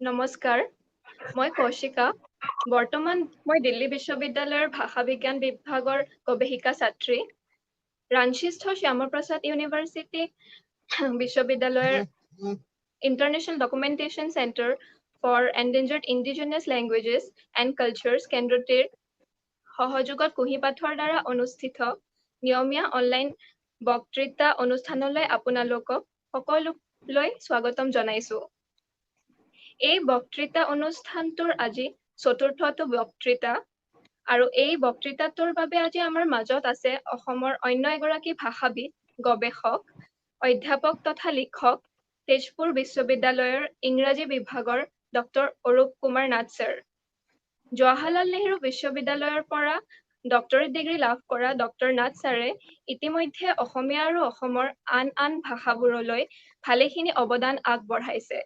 নমস্কাৰ, মই কৌশিকা। বৰ্তমান মই দিল্লী বিশ্ববিদ্যালয়ৰ ভাষা বিজ্ঞান বিভাগৰ গৱেষিকা ছাত্ৰী। ৰাঞ্চীস্থ শ্যামাপ্ৰসাদ ইউনিভাৰ্চিটি বিশ্ববিদ্যালয়ৰ international documentation centre for endangered indigenous languages and cultures কেন্দ্ৰটিৰ সহযোগত কুঁহিপাঠৰ দ্বাৰা অনুষ্ঠিত নিয়মীয়া অনলাইন বক্তৃতা অনুষ্ঠানলৈ আপোনালোকক সকলোলৈ স্বাগতম জনাইছোঁ। এই বক্তৃতা অনুষ্ঠানটোৰ আজি চতুৰ্থটো বক্তৃতা আৰু এই বক্তৃতাটোৰ বাবে আজি আমাৰ মাজত আছে অসমৰ অন্য এগৰাকী ভাষাবিদ, গৱেষক, অধ্যাপক তথা লিখক, তেজপুৰ বিশ্ববিদ্যালয়ৰ ইংৰাজী বিভাগৰ ডক্টৰ অৰূপ কুমাৰ নাথ ছাৰ। জৱাহৰলাল নেহৰু বিশ্ববিদ্যালয়ৰ পৰা ডক্টৰেট ডিগ্ৰী লাভ কৰা ডক্টৰ নাথ ছাৰে ইতিমধ্যে অসমীয়া আৰু অসমৰ আন ভাষাবোৰলৈ ভালেখিনি অৱদান আগবঢ়াইছে।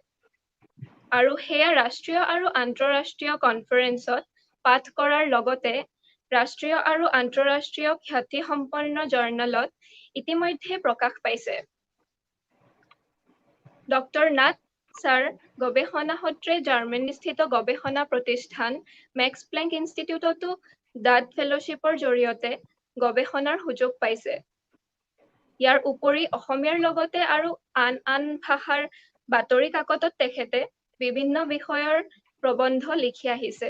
আৰু সেয়া ৰাষ্ট্ৰীয় আৰু আন্তঃৰাষ্ট্ৰীয় কনফাৰেন্সত পাঠ কৰাৰ লগতে ৰাষ্ট্ৰীয় আৰু আন্তঃৰাষ্ট্ৰীয় খ্যাতিসম্পন্ন জাৰ্নেলত ইতিমধ্যে প্ৰকাশ পাইছে। ডক্টৰ নাথ ছাৰ গৱেষণা সূত্ৰে জাৰ্মানীস্থিত গৱেষণা প্ৰতিষ্ঠান মেক্স প্লেংক ইনষ্টিটিউটতো ডাড ফেলোশ্বিপৰ জৰিয়তে গৱেষণাৰ সুযোগ পাইছে। ইয়াৰ উপৰি অসমীয়াৰ লগতে আৰু আন ভাষাৰ বাতৰি কাকতত তেখেতে বিভিন্ন বিষয়ৰ প্ৰবন্ধ লিখি আহিছে।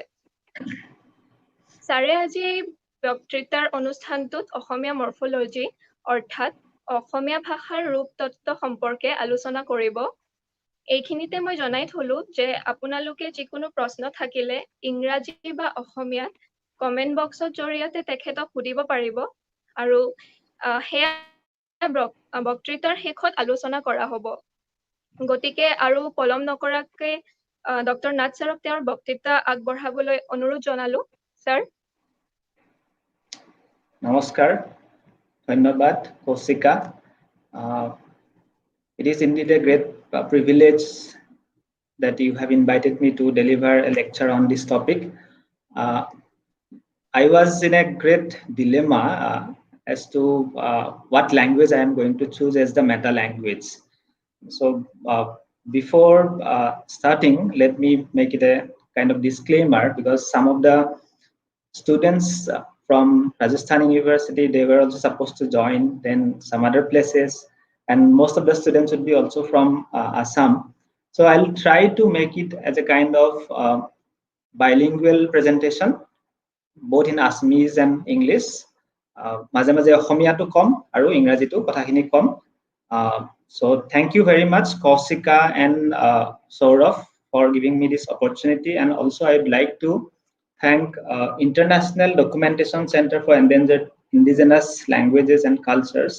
ছাৰে আজি এই বক্তৃতাৰ অনুষ্ঠানটোত অসমীয়া মৰ্ফলজি অৰ্থাৎ অসমীয়া ভাষাৰ ৰূপতত্ত্ব সম্পৰ্কে আলোচনা কৰিব। এইখিনিতে মই জনাই থলো যে আপোনালোকে যিকোনো প্ৰশ্ন থাকিলে ইংৰাজী বা অসমীয়াত কমেণ্ট বক্সৰ জৰিয়তে তেখেতক সুধিব পাৰিব আৰু সেয়া বক্তৃতাৰ শেষত আলোচনা কৰা হ'ব। গতিকে আৰু পলম নকৰাকৈ ডক্টৰ নাথ ছাৰক তেওঁৰ বক্তৃতা আগবঢ়াবলৈ অনুৰোধ জনালো। ছাৰ। নমস্কাৰ, ধন্যবাদ Kaushika. It is indeed a great privilege that you have invited me to deliver a lecture on this topic. I was in a great dilemma as to what language I am going to choose as the meta language. So before starting, let me make it a kind of disclaimer, because some of the students from Rajasthan University, they were also supposed to join, then some other places, and most of the students would be also from Assam. So I'll try to make it as a kind of bilingual presentation, both in Assamese and English. Maze maze Assamia to kom aru Ingraji to kothakini kom. So thank you very much, Kaushika and Saurav, for giving me this opportunity. And also I'd like to thank International Documentation Center for Endangered Indigenous Languages and Cultures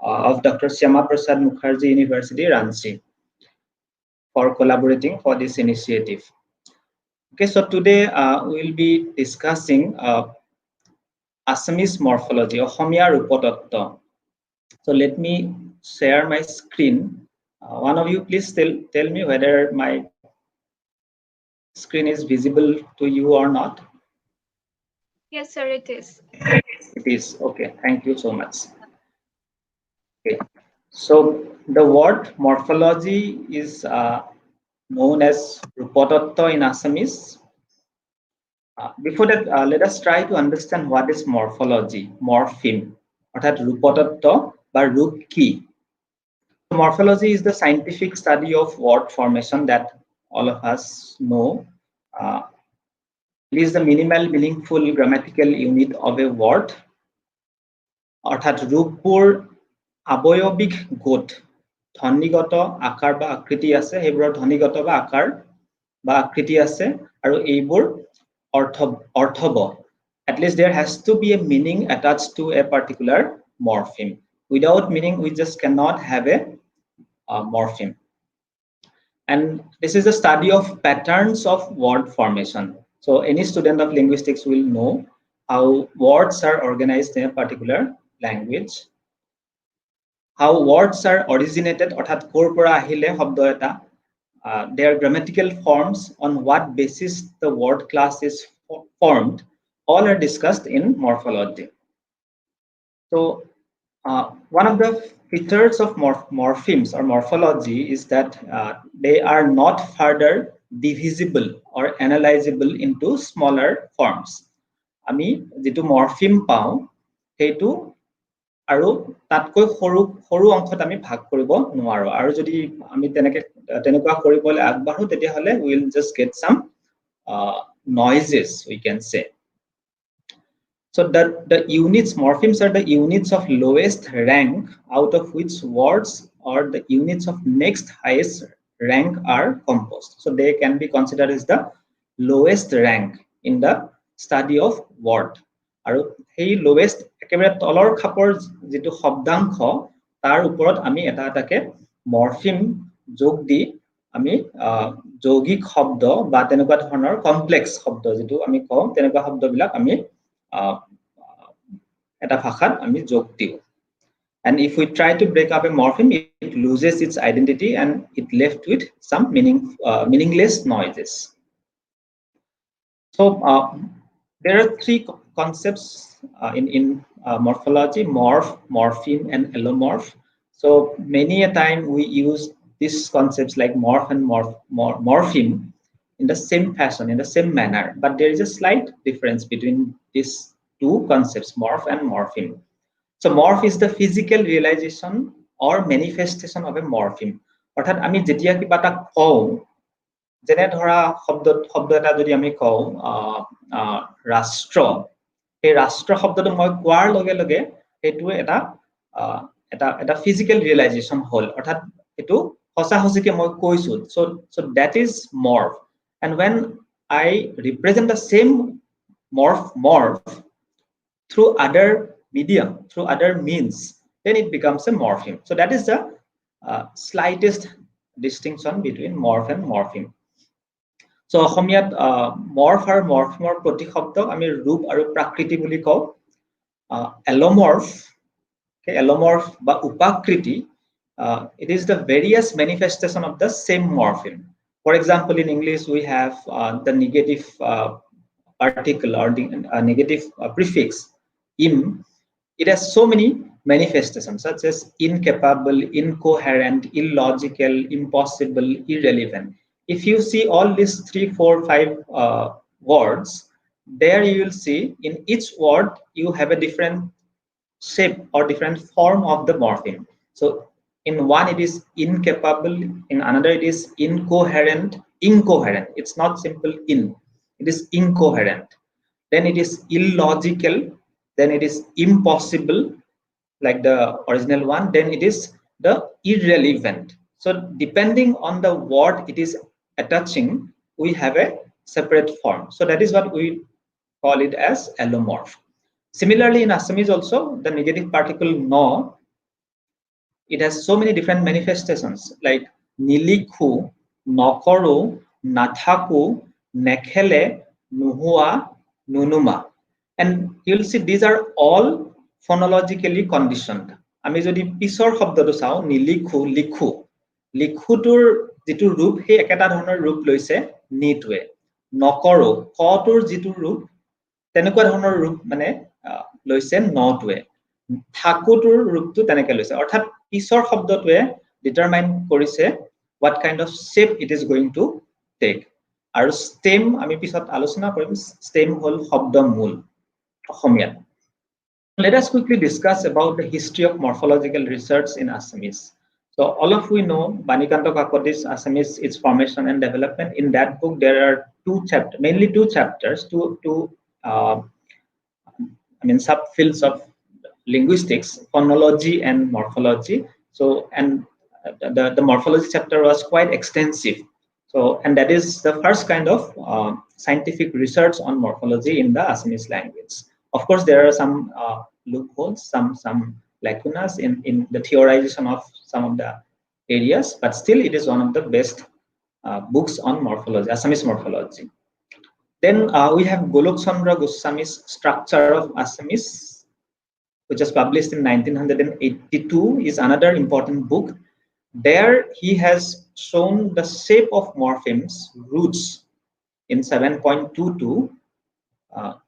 of Dr. Syamaprasad Mukherjee University, Ranchi, for collaborating for this initiative. Okay, so today we'll be discussing Assamese morphology, Asamiya Rupotottva. So let me share my screen. One of you please tell me whether my screen is visible to you or not. Yes, sir, it is. It is. Okay, thank you so much. Okay, so the word morphology is known as Rupotottva in Assamese. Before that, let us try to understand what is morphology, morpheme, orthat Rupotottva ba roop ki. Morphology is the scientific study of word formation that all of us know. It is the minimal meaningful grammatical unit of a word. Orthat rupur aboyobik got dhonigoto akar ba akriti ase, heibur dhonigoto ba akar ba akriti ase, aru eibur orthobo. At least there has to be a meaning attached to a particular morpheme. Without meaning, we just cannot have a morpheme. And this is a study of patterns of word formation. So any student of linguistics will know how words are organized in a particular language, how words are originated, orthat kor pora ahile shobdo eta, their grammatical forms, on what basis the word class is formed, all are discussed in morphology. So one of the features of morphemes or morphology is that they are not further divisible or analyzable into smaller forms. আমি যেটো মৰফিম পাওঁ সেইটো আৰু তাতকৈ সৰু সৰু অংশত আমি ভাগ কৰিব নোৱাৰো আৰু যদি আমি তেনেকুৱা কৰিবলৈ আগবাঢ়ো তেতিয়াহলে we will just get some noises, we can say. So the units, morphemes are the units of lowest rank out of which words or the units of next highest rank are composed. So they can be considered as the lowest rank in the study of word. আৰু সেই lowest একেবাৰে তলৰ খাপৰ যেটো শব্দাংশ তাৰ ওপৰত আমি এটা এটাকে মৰফিম যোগ দি আমি যৌগিক শব্দ বা তেনেকুৱা ধৰণৰ কমপ্লেক্স শব্দ যেটো আমি কওঁ তেনেকুৱা শব্দবিলাক আমি এটা ভাষাত আমি যোগ দিও. And if we try to break up a morpheme, it loses its identity and it left with some meaningless noises. So there are three concepts in morphology: morph, morpheme, and allomorph. So many a time we use these concepts like morph and morpheme in the same fashion, in the same manner, but there is a slight difference between these two concepts, morph and morpheme. So morph is the physical realization or manifestation of a morpheme. অর্থাৎ আমি যেতিয়া কিবা এটা কওঁ, যেনে ধৰা শব্দ এটা যদি আমি কওঁ ৰাষ্ট্ৰ, এই ৰাষ্ট্ৰ শব্দটো মই কোৱাৰ লগে লগে সেইটো এটা physical realization হ'ল, অৰ্থাৎ এটো সঁচাসঁচিকে মই কৈছো. So that is morph. And when I represent the same morph through other medium, through other means, then it becomes a morpheme. So that is the slightest distinction between morph and morpheme. So অসমীয়াত morph আৰু morpheme প্ৰতিশব্দক আমি ৰূপ আৰু প্ৰাকৃতি বুলি কওঁ. Allomorph, okay, allomorph বা উপাকৃতি, it is the various manifestation of the same morpheme. For example, in English we have the negative article or the negative prefix im. It has so many manifestations such as incapable, incoherent, illogical, impossible, irrelevant. If you see all these 3, 4, 5 words, there you will see in each word you have a different shape or different form of the morpheme. So in one it is incapable, in another it is incoherent. It's not simple in, it is incoherent. Then it is illogical, then it is impossible like the original one, then it is the irrelevant. So depending on the word it is attaching, we have a separate form. So that is what we call it as allomorph. Similarly in Assamese also, the negative particle no, it has so many different manifestations like nilikhu, nokoro, nathaku, nekhele, nuhua, nunuma. And you'll see these are all phonologically conditioned. আমি যদি পিছৰ শব্দটো চাওঁ নিলিখু, লিখু, লিখুটোৰ যেটো ৰূপ হে একেটা ধৰণৰ ৰূপ লৈছে নিটোৱে, নকৰো কটোৰ যেটো ৰূপ তেনেকুৱা ধৰণৰ ৰূপ মানে লৈছে নটোৱে, থাকুটোৰ ৰূপটো তেনেকৈ লৈছে. অৰ্থাৎ পিছৰ শব্দটোৱে ডিটাৰমাইন কৰিছে what kind of shape it is going to take. আৰু stem আমি পিছত আলোচনা কৰিম, stem হল শব্দ মূল অসমীয়াত. Let us quickly discuss about the history of morphological research in Assamese. So all of we know Banikanto Kakoti's Assamese, its formation and development. In that book there are mainly two chapters, subfields of linguistics, phonology and morphology. So and the morphology chapter was quite extensive. So and that is the first kind of scientific research on morphology in the Assamese language. Of course, there are some loopholes, some lacunas in the theorization of some of the areas, but still it is one of the best books on morphology, Assamese morphology. Then we have Golok Chandra Goswami's Structure of Assamese, which was published in 1982, is another important book. There he has shown the shape of morphemes, roots in 7.22,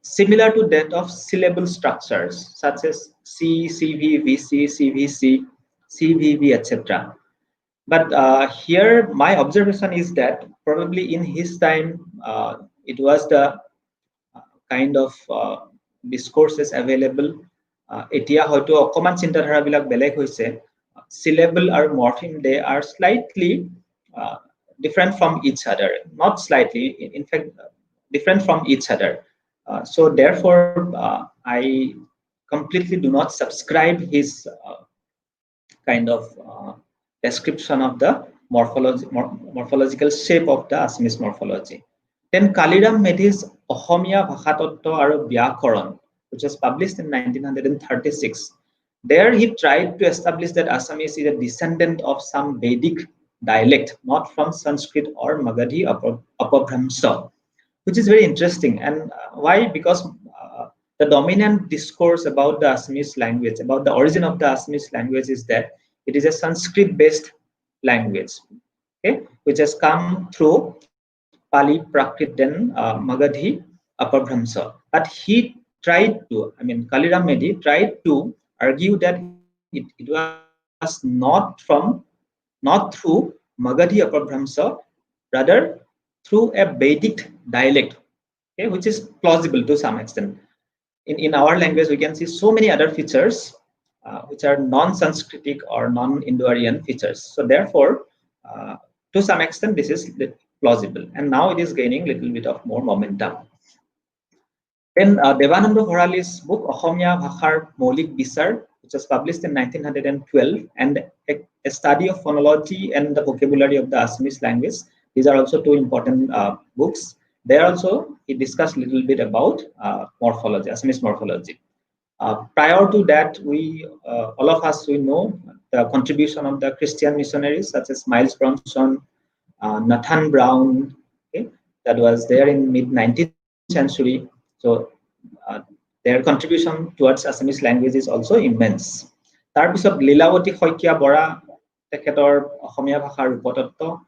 similar to that of syllable structures such as C, CV, VC, CVC, CVV, etc. But here, my observation is that probably in his time, it was the kind of discourses available. এতিয়া হয়তো অকমান চিন্তাধাৰাবিলাক বেলেগ হৈছে syllable আৰু morpheme they are slightly uh, different from each other, not slightly, in fact different from each other. So therefore I completely do not subscribe his kind of description of the morphological shape of the Assamese morphology. Then Kaliram Medhi's Ohomia Bhakhatotto Aru Vyakaran, which was published in 1936. There he tried to establish that Assamese is a descendant of some Vedic dialect, not from Sanskrit or Magadhi Apabhramsa, which is very interesting. And why? Because the dominant discourse about the Assamese language, about the origin of the Assamese language, is that it is a Sanskrit-based language, okay, which has come through Pali, Prakrit, then Magadhi, Apabhramsa. But he tried to, I mean, Kaliram Medhi tried to argue that it was not through Magadhi Apabhramsa, rather through a Vedic dialect, okay, which is plausible to some extent. In our language, we can see so many other features which are non-Sanskritic or non-Indo-Aryan features. So therefore, to some extent, this is plausible. And now it is gaining a little bit of more momentum. Then Devananda Bharali's book, Ohomia Bhashar Maulik Bisar, which was published in 1912, and a study of phonology and the vocabulary of the Assamese language. These are also two important books. There also, he discussed a little bit about morphology, Assamese morphology. Prior to that, we, all of us, we know the contribution of the Christian missionaries such as Miles Bronson, Nathan Brown, okay, that was there in mid-19th century. So their contribution towards Assamese language is also immense. Tarpisot Lilawati Hoikia Bora, Teketor Ohomia Bhashar Rupototto,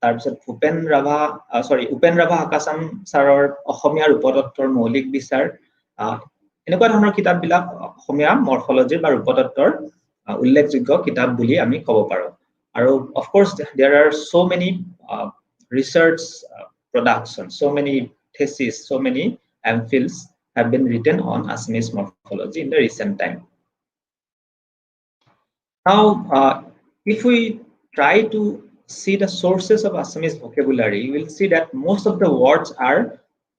Tarpisot Upen Rabha Hakasam Saror Ohomia Rupotottor Maulik Bisar. এনেকুৱা ধৰণৰ কিতাপবিলাক অসমীয়া মৰফলজি বা ৰূপতত্ত্বৰ উল্লেখযোগ্য কিতাপ বুলি আমি ক'ব পাৰোঁ আৰু of course there are so many research productions, so many theses, so many MPhils have been written on Assamese morphology in the recent time. Now if we try to see the sources of Assamese vocabulary, we will see that most of the words are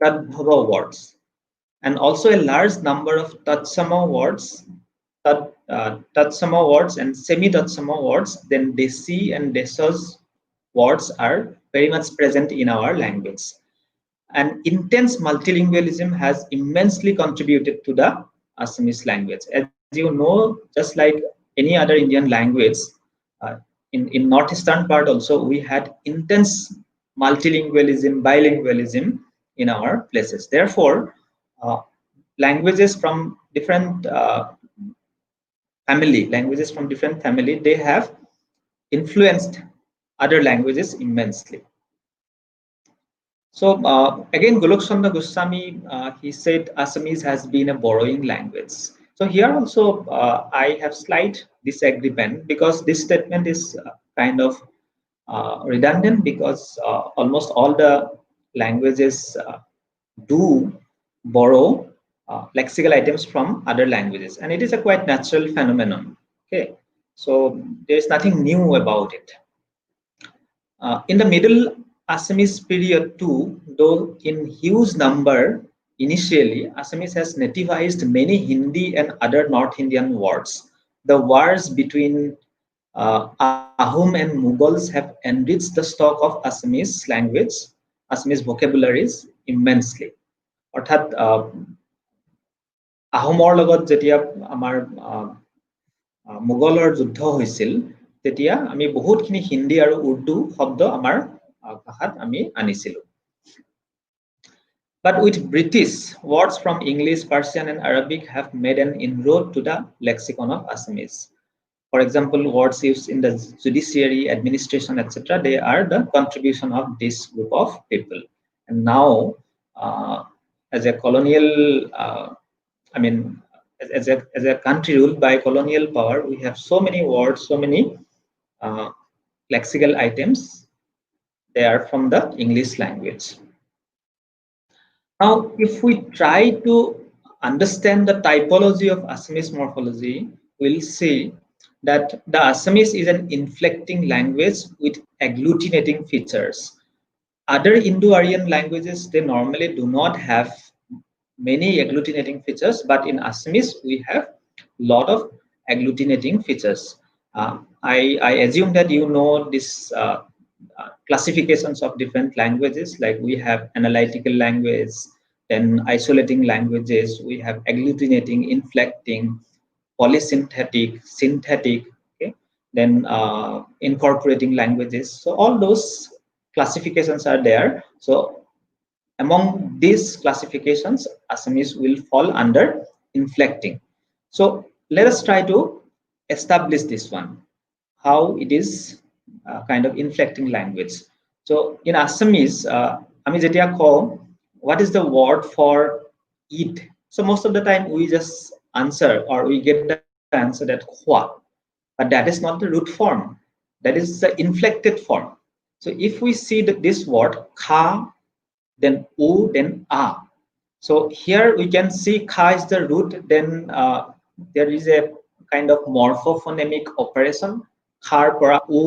Tadbhava words, and also a large number of Tatsama words, Tatsama words and semi-Tatsama words, then Desi and Desas words are very much present in our language. And intense multilingualism has immensely contributed to the Assamese language. As you know, just like any other Indian language, in northeastern part also, we had intense multilingualism, bilingualism in our places. Therefore, languages from different family, they have influenced other languages immensely. So again, Golok Chandra Goswami, he said Assamese has been a borrowing language. So here also I have slight disagreement, because this statement is kind of redundant, because almost all the languages do borrow lexical items from other languages, and it is a quite natural phenomenon. Okay, so there is nothing new about it. In the middle Assamese period too, though in huge number initially, Assamese has nativized many Hindi and other North Indian words. The wars between Ahom and Mughals have enriched the stock of Assamese language, Assamese vocabularies immensely. অৰ্থাৎ আহোমৰ লগত যেতিয়া আমাৰ মোগলৰ যুদ্ধ হৈছিল, তেতিয়া আমি বহুতখিনি হিন্দী আৰু উৰ্দু শব্দ আমাৰ ভাষাত আমি আনিছিলো. But with British, words from English, Persian and Arabic have made an inroad to the lexicon of Assamese. For example, words used in the judiciary, administration, etc., they are the contribution of this group of people. And now as a colonial, I mean, as a country ruled by colonial power, we have so many words, so many lexical items, they are from the English language. Now, if we try to understand the typology of Assamese morphology, we'll see that the Assamese is an inflecting language with agglutinating features. Other Indo-Aryan languages, they normally do not have many agglutinating features, but in Assamese, we have a lot of agglutinating features. I assume that you know this classifications of different languages, like we have analytical language, then isolating languages, we have agglutinating, inflecting, polysynthetic, synthetic, okay, then incorporating languages. So all those classifications are there. So among these classifications, Assamese will fall under inflecting. So let us try to establish this one, how it is kind of inflecting language. So in Assamese, আমি যেতিয়া কওঁ, what is the word for eat? So most of the time we just answer, or we get the answer that khwa, but that is not the root form. That is the inflected form. So if we see that this word kha, then u, then a. So here we can see kha is the root, then there is a kind of morphophonemic operation. Khar পৰা u,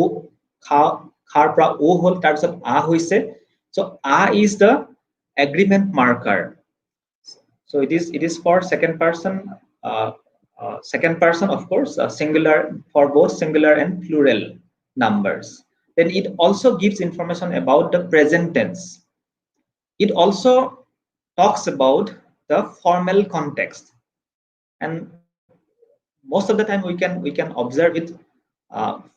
khar পৰা u হল, তাৰপিছত a হৈছে. So a is the agreement marker. So it is for second person, of course, singular, for both singular and plural numbers. Then it also gives information about the present tense. It also talks about the formal context, and most of the time we can observe it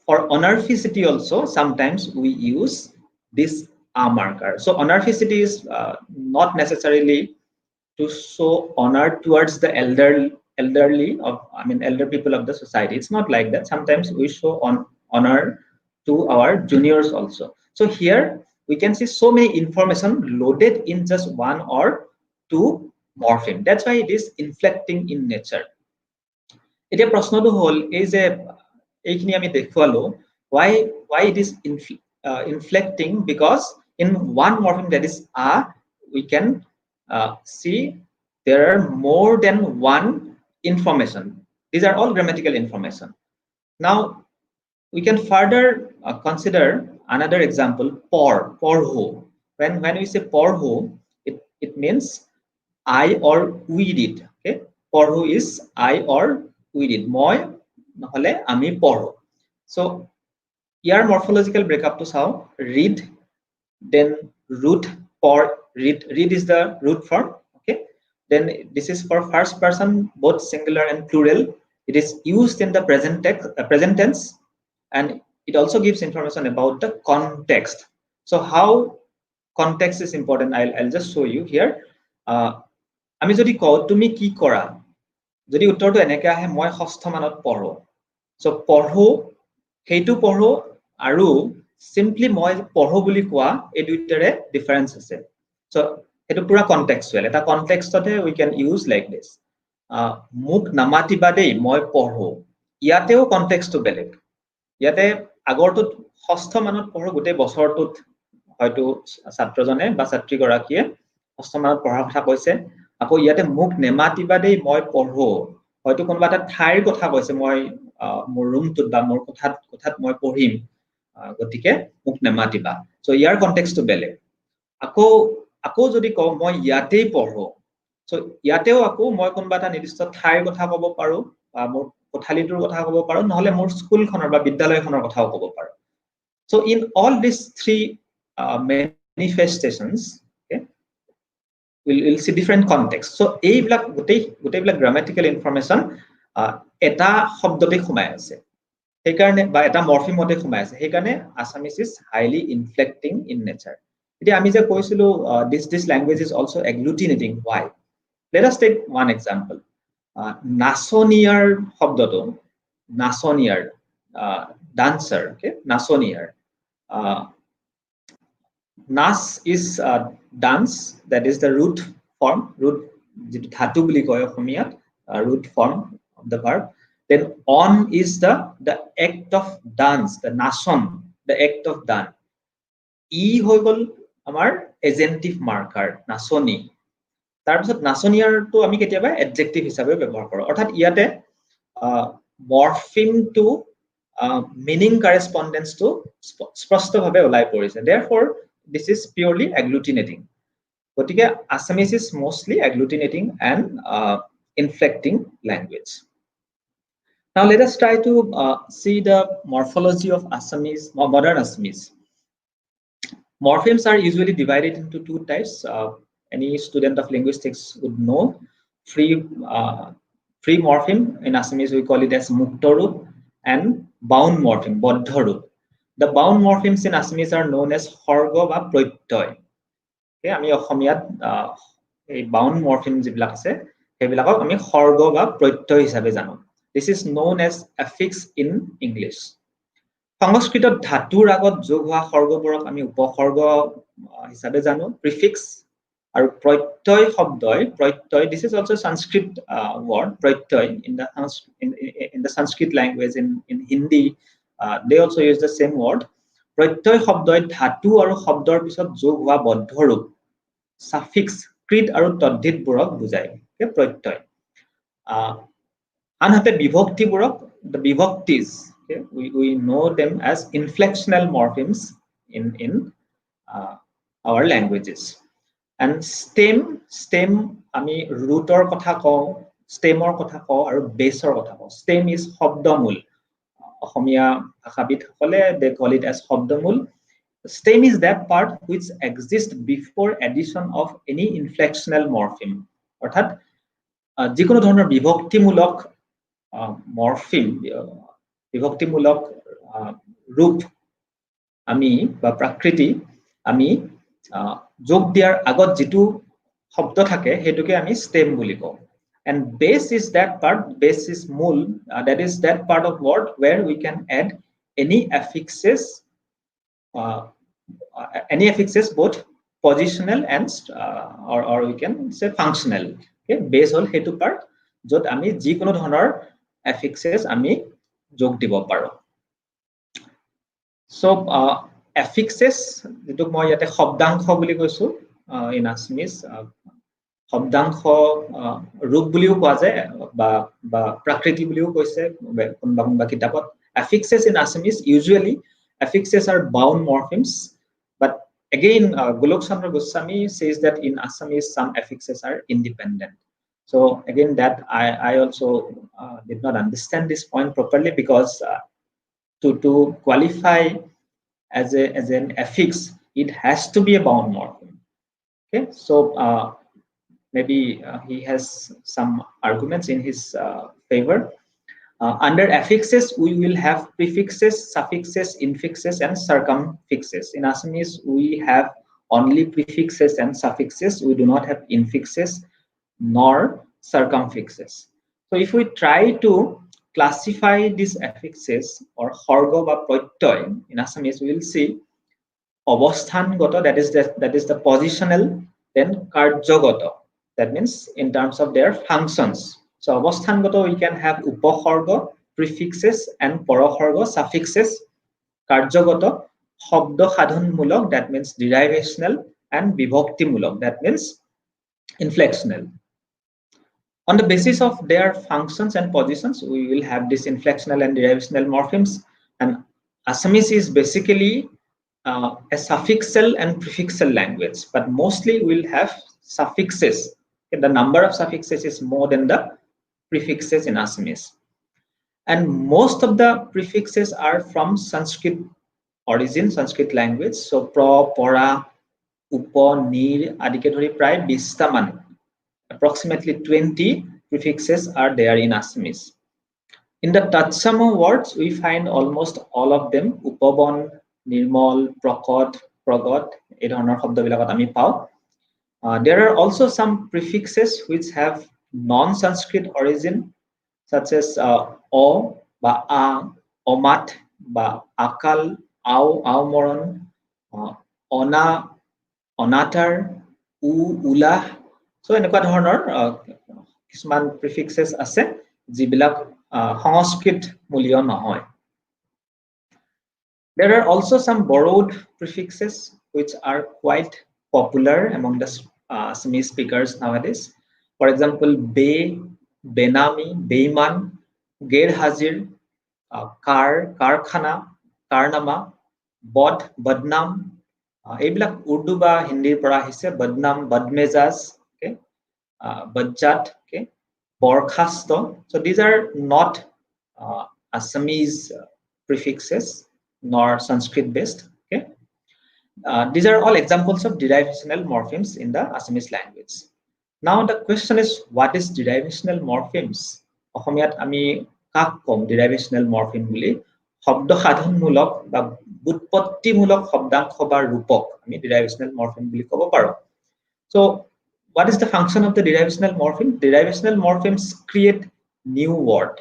for honorificity also. Sometimes we use this a marker. So honorificity is not necessarily to show honor towards the elderly of, elder people of the society. It's not like that. Sometimes we show honor to our juniors also. So here we can see so many information loaded in just one or two morpheme. That's why it is inflecting in nature. এতিয়া প্ৰশ্নটো হ'ল এই যে এইখিনি আমি দেখুৱালো, why it is inflecting, because in one morpheme, that is a, we can see there are more than one information. These are all grammatical information. Now we can further consider another example, porho. When we say porho, it means I or we did. Okay, porho is I or we did. Moi নহলে আমি পঢ়ো. So year morphological breakup to চাও, read, then root for read is the root form. Okay, then this is for first person, both singular and plural. It is used in the present tense, and it also gives information about the context. So how context is important, I'll just show you here. আমি যদি কওঁ তুমি কি কৰা, যদি উত্তৰটো এনেকৈ আহে মই ষষ্ঠ মানত পঢ়ো, so পঢ়ো, সেইটো পঢ়ো আৰু simply মই পঢ়ো বুলি কোৱা, এই দুইটাৰে ডিফাৰেন্স আছে. So সেইটো পুৰা কনটেক্সচুৱেল, এটা কনটেক্সটতে we can use like this. মোক নামাতিবা দেই মই পঢ়ো, ইয়াতেও কনটেক্সটো বেলেগ. ইয়াতে আগৰটোত ষষ্ঠ মানত পঢ়ো, গোটেই বছৰটোত হয়তো ছাত্ৰজনে বা ছাত্ৰীগৰাকীয়ে ষষ্ঠ মানত পঢ়াৰ কথা কৈছে. আকৌ ইয়াতে মোক নেমাতিবা দেই মই পঢ়ো, হয়তো কোনোবা এটা ঠাইৰ কথা কৈছে, মই মোৰ ৰুমটোত বা মোৰ কোঠাত মই পঢ়িম, গতিকে মোক নেমাতিবা. So ইয়াৰ কনটেক্সটো বেলেগ. আকৌ যদি কওঁ মই ইয়াতেই পঢ়ো, so ইয়াতেও আকৌ মই কোনোবা এটা নিৰ্দিষ্ট ঠাইৰ কথা ক'ব পাৰো, বা মোৰ কোঠালিটোৰ কথা ক'ব পাৰো, নহলে মোৰ স্কুলখনৰ বা বিদ্যালয়খনৰ কথাও ক'ব পাৰো. So in all these three manifestations, okay, we'll see different context. So এইবিলাক গোটেইবিলাক grammatical information এটা শব্দতে সোমাই আছে, সেইকাৰণে বা এটা মৰফিমতে সোমাই আছে, সেইকাৰণে Assamese is highly inflecting in nature. এতিয়া আমি যে কৈছিলো this language is also agglutinating. Why? Let us take one example. নাচনিয়াৰ শব্দটো, নাচনিয়াৰ, dancer, okay, নাচনিয়াৰ. Nas is dance, that is the root form, root যেটো ধাতু বুলি কয় অসমীয়াত, root form of the verb. Then on is the act of dance, the nason, the act of done. ই হৈ গ'ল আমাৰ এজেন্টিভ marker নাচনি তাৰপিছত নাচনিয়াৰটো আমি কেতিয়াবা এডজেক্টিভ হিচাপে ব্যৱহাৰ কৰোঁ অৰ্থাৎ ইয়াতে মৰফিমটো মিনিং কাৰেস্পন্ডেন্সটো স্পষ্টভাৱে ওলাই পৰিছে therefore this is purely agglutinating গতিকে Assamese is mostly agglutinating and inflecting language. Now let us try to see the morphology of Assamese or modern Assamese. Morphemes are usually divided into two types. Any student of linguistics would know. Free morpheme in Assamese we call it as muktorup and bound morpheme bodhorup. The bound morphemes in Assamese are known as horgo ba protyoi. Okay, আমি অসমীয়াত এই bound morpheme যিবিলাক আছে সেইবিলাকক আমি horgo বা প্ৰত্যয় হিচাপে জানো. This is known as affix in English. সংস্কৃতত ধাতুৰ আগত যোগ হোৱা সৰ্গবোৰক আমি উপসৰ্গ হিচাপে জানো প্ৰিফিক্স আৰু প্ৰত্যয় শব্দই প্ৰত্যয় this is also Sanskrit word প্ৰত্যয় in the Sanskrit language in Hindi they also use the same word প্ৰত্যয় শব্দই ধাতু আৰু শব্দৰ পিছত যোগ হোৱা বদ্ধ ৰূপ suffix কৃত আৰু তদ্ধিতবোৰক বুজায় প্ৰত্যয় আনহাতে বিভক্তিবোৰক the vibhaktis okay we know them as inflectional morphemes in our languages and stem ami rootor kotha kau stemor kotha kau aru baseor kotha kau stem is shobdomul Assamese bhashabit hokole they call it as shobdomul stem is that part which exists before addition of any inflectional morpheme orthat jikono dhoroner bibhaktimulok morpheme বিভক্তিমূলক রূপ আমি বা প্রাকৃতি আমি যোগ দিয়াৰ আগত যেটো শব্দ থাকে হেতুকে আমি স্টেম বুলি কওঁ and base is that part base is মূল that is that part of word where we can add any affixes both positional and or we can say functional okay base hol hetu part jot ami jikono dhonor affixes ami যোগ দিব পাৰো so affixes যেটো মই ইয়াতে শব্দাংশ বুলি কৈছো in Assamese শব্দাংশ ৰূপ বুলিও কোৱা যায় বা প্ৰকৃতি বুলিও কৈছে কোনবা কিতাপত affixes in Assamese usually affixes are bound morphemes but again Golok Chandra Goswami says that in Assamese some affixes are independent. So again that I also did not understand this point properly because to qualify as an affix it has to be a bound morpheme okay so maybe he has some arguments in his favor under affixes we will have prefixes suffixes infixes and circumfixes in Assamese we have only prefixes and suffixes we do not have infixes nor circumfixes. So if we try to classify these affixes or horgo বা প্ৰত্যয় in Assamese we will see অৱস্থানগত that is the positional then কাৰ্যগত that means in terms of their functions so অৱস্থানগত we can have উপসৰ্গ prefixes and পৰসৰ্গ suffixes কাৰ্যগত শব্দ সাধনমূলক that means derivational and বিভক্তিমূলক that means inflectional. On the basis of their functions and positions, we will have this inflectional and derivational morphemes. And Assamese is basically a suffixal and prefixal language, but mostly we'll have suffixes. Okay, the number of suffixes is more than the prefixes in Assamese. And most of the prefixes are from Sanskrit origin, Sanskrit language. So pro, pora, upo, nir, adike dhori pray 20 ta man. Approximately 20 prefixes are there in Assamese. In the Tatsama words, we find almost all of them. Upabon, Nirmal, Prokot, Progot, এই ধৰণৰ শব্দবিলাকত আমি পাওঁ. There are also some prefixes which have non-Sanskrit origin, such as o, বা a, omat, বা akal, au, aumoron, ona, onatar, u, ulah. So এনেকুৱা ধৰণৰ কিছুমান prefixes আছে যিবিলাক সংস্কৃত মূলীয় নহয় There are also some borrowed prefixes which are quite popular among the Assamese speakers nowadays. For example, Be, Benami, Beiman, Ger Hazir, Karkhana, Karnama, Bod, Badnam. এইবিলাক উৰ্দু বা হিন্দীৰ পৰা আহিছে বদনাম বদমেজাজ okay bajjat okay borkhasto. So these are not Assamese prefixes nor Sanskrit based. Okay, these are all examples of derivational morphemes in the Assamese language. Now the question is, what is derivational morphemes? অসমীয়াত আমি কাক কম derivational morpheme বুলি? শব্দ সাধনমূলক বা বুৎপত্তিমূলক শব্দাংশ বা ৰূপক আমি derivational morpheme বুলি ক'ব পাৰো. So what is the function of the derivational morpheme? Derivational morphemes create new word,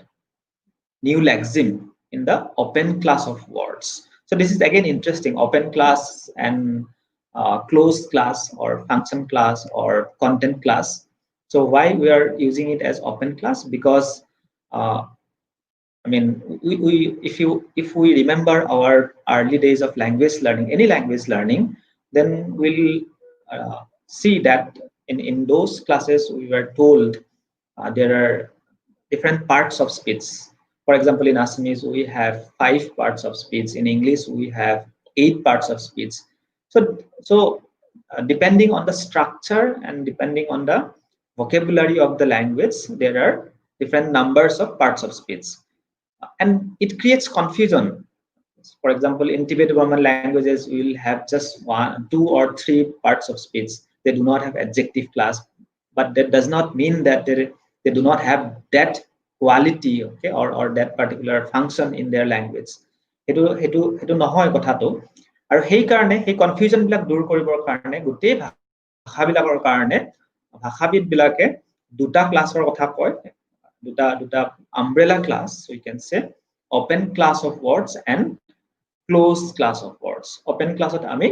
new lexeme in the open class of words. So this is again interesting, open class and closed class or function class or content class. So why we are using it as open class? Because I mean, if we remember our early days of language learning, any language learning, then we'll see that in those classes we were told there are different parts of speech. For example, in Assamese we have 5 parts of speech. In English we have 8 parts of speech. So depending on the structure and depending on the vocabulary of the language, there are different numbers of parts of speech, and it creates confusion. For example, in Tibeto-Burman languages, we will have just 1, 2 or 3 parts of speech. They do not have adjective class, but that does not mean that they do not have that quality, okay, or that particular function in their language. Hetu nohoy kothato. Aru hei karone hei confusion bilak dur koribor karone gotei bhashabilakor karone bhashabid bilake duta classor kotha koy, duta umbrella class. So you can say open class of words and closed class of words. Open class ot ami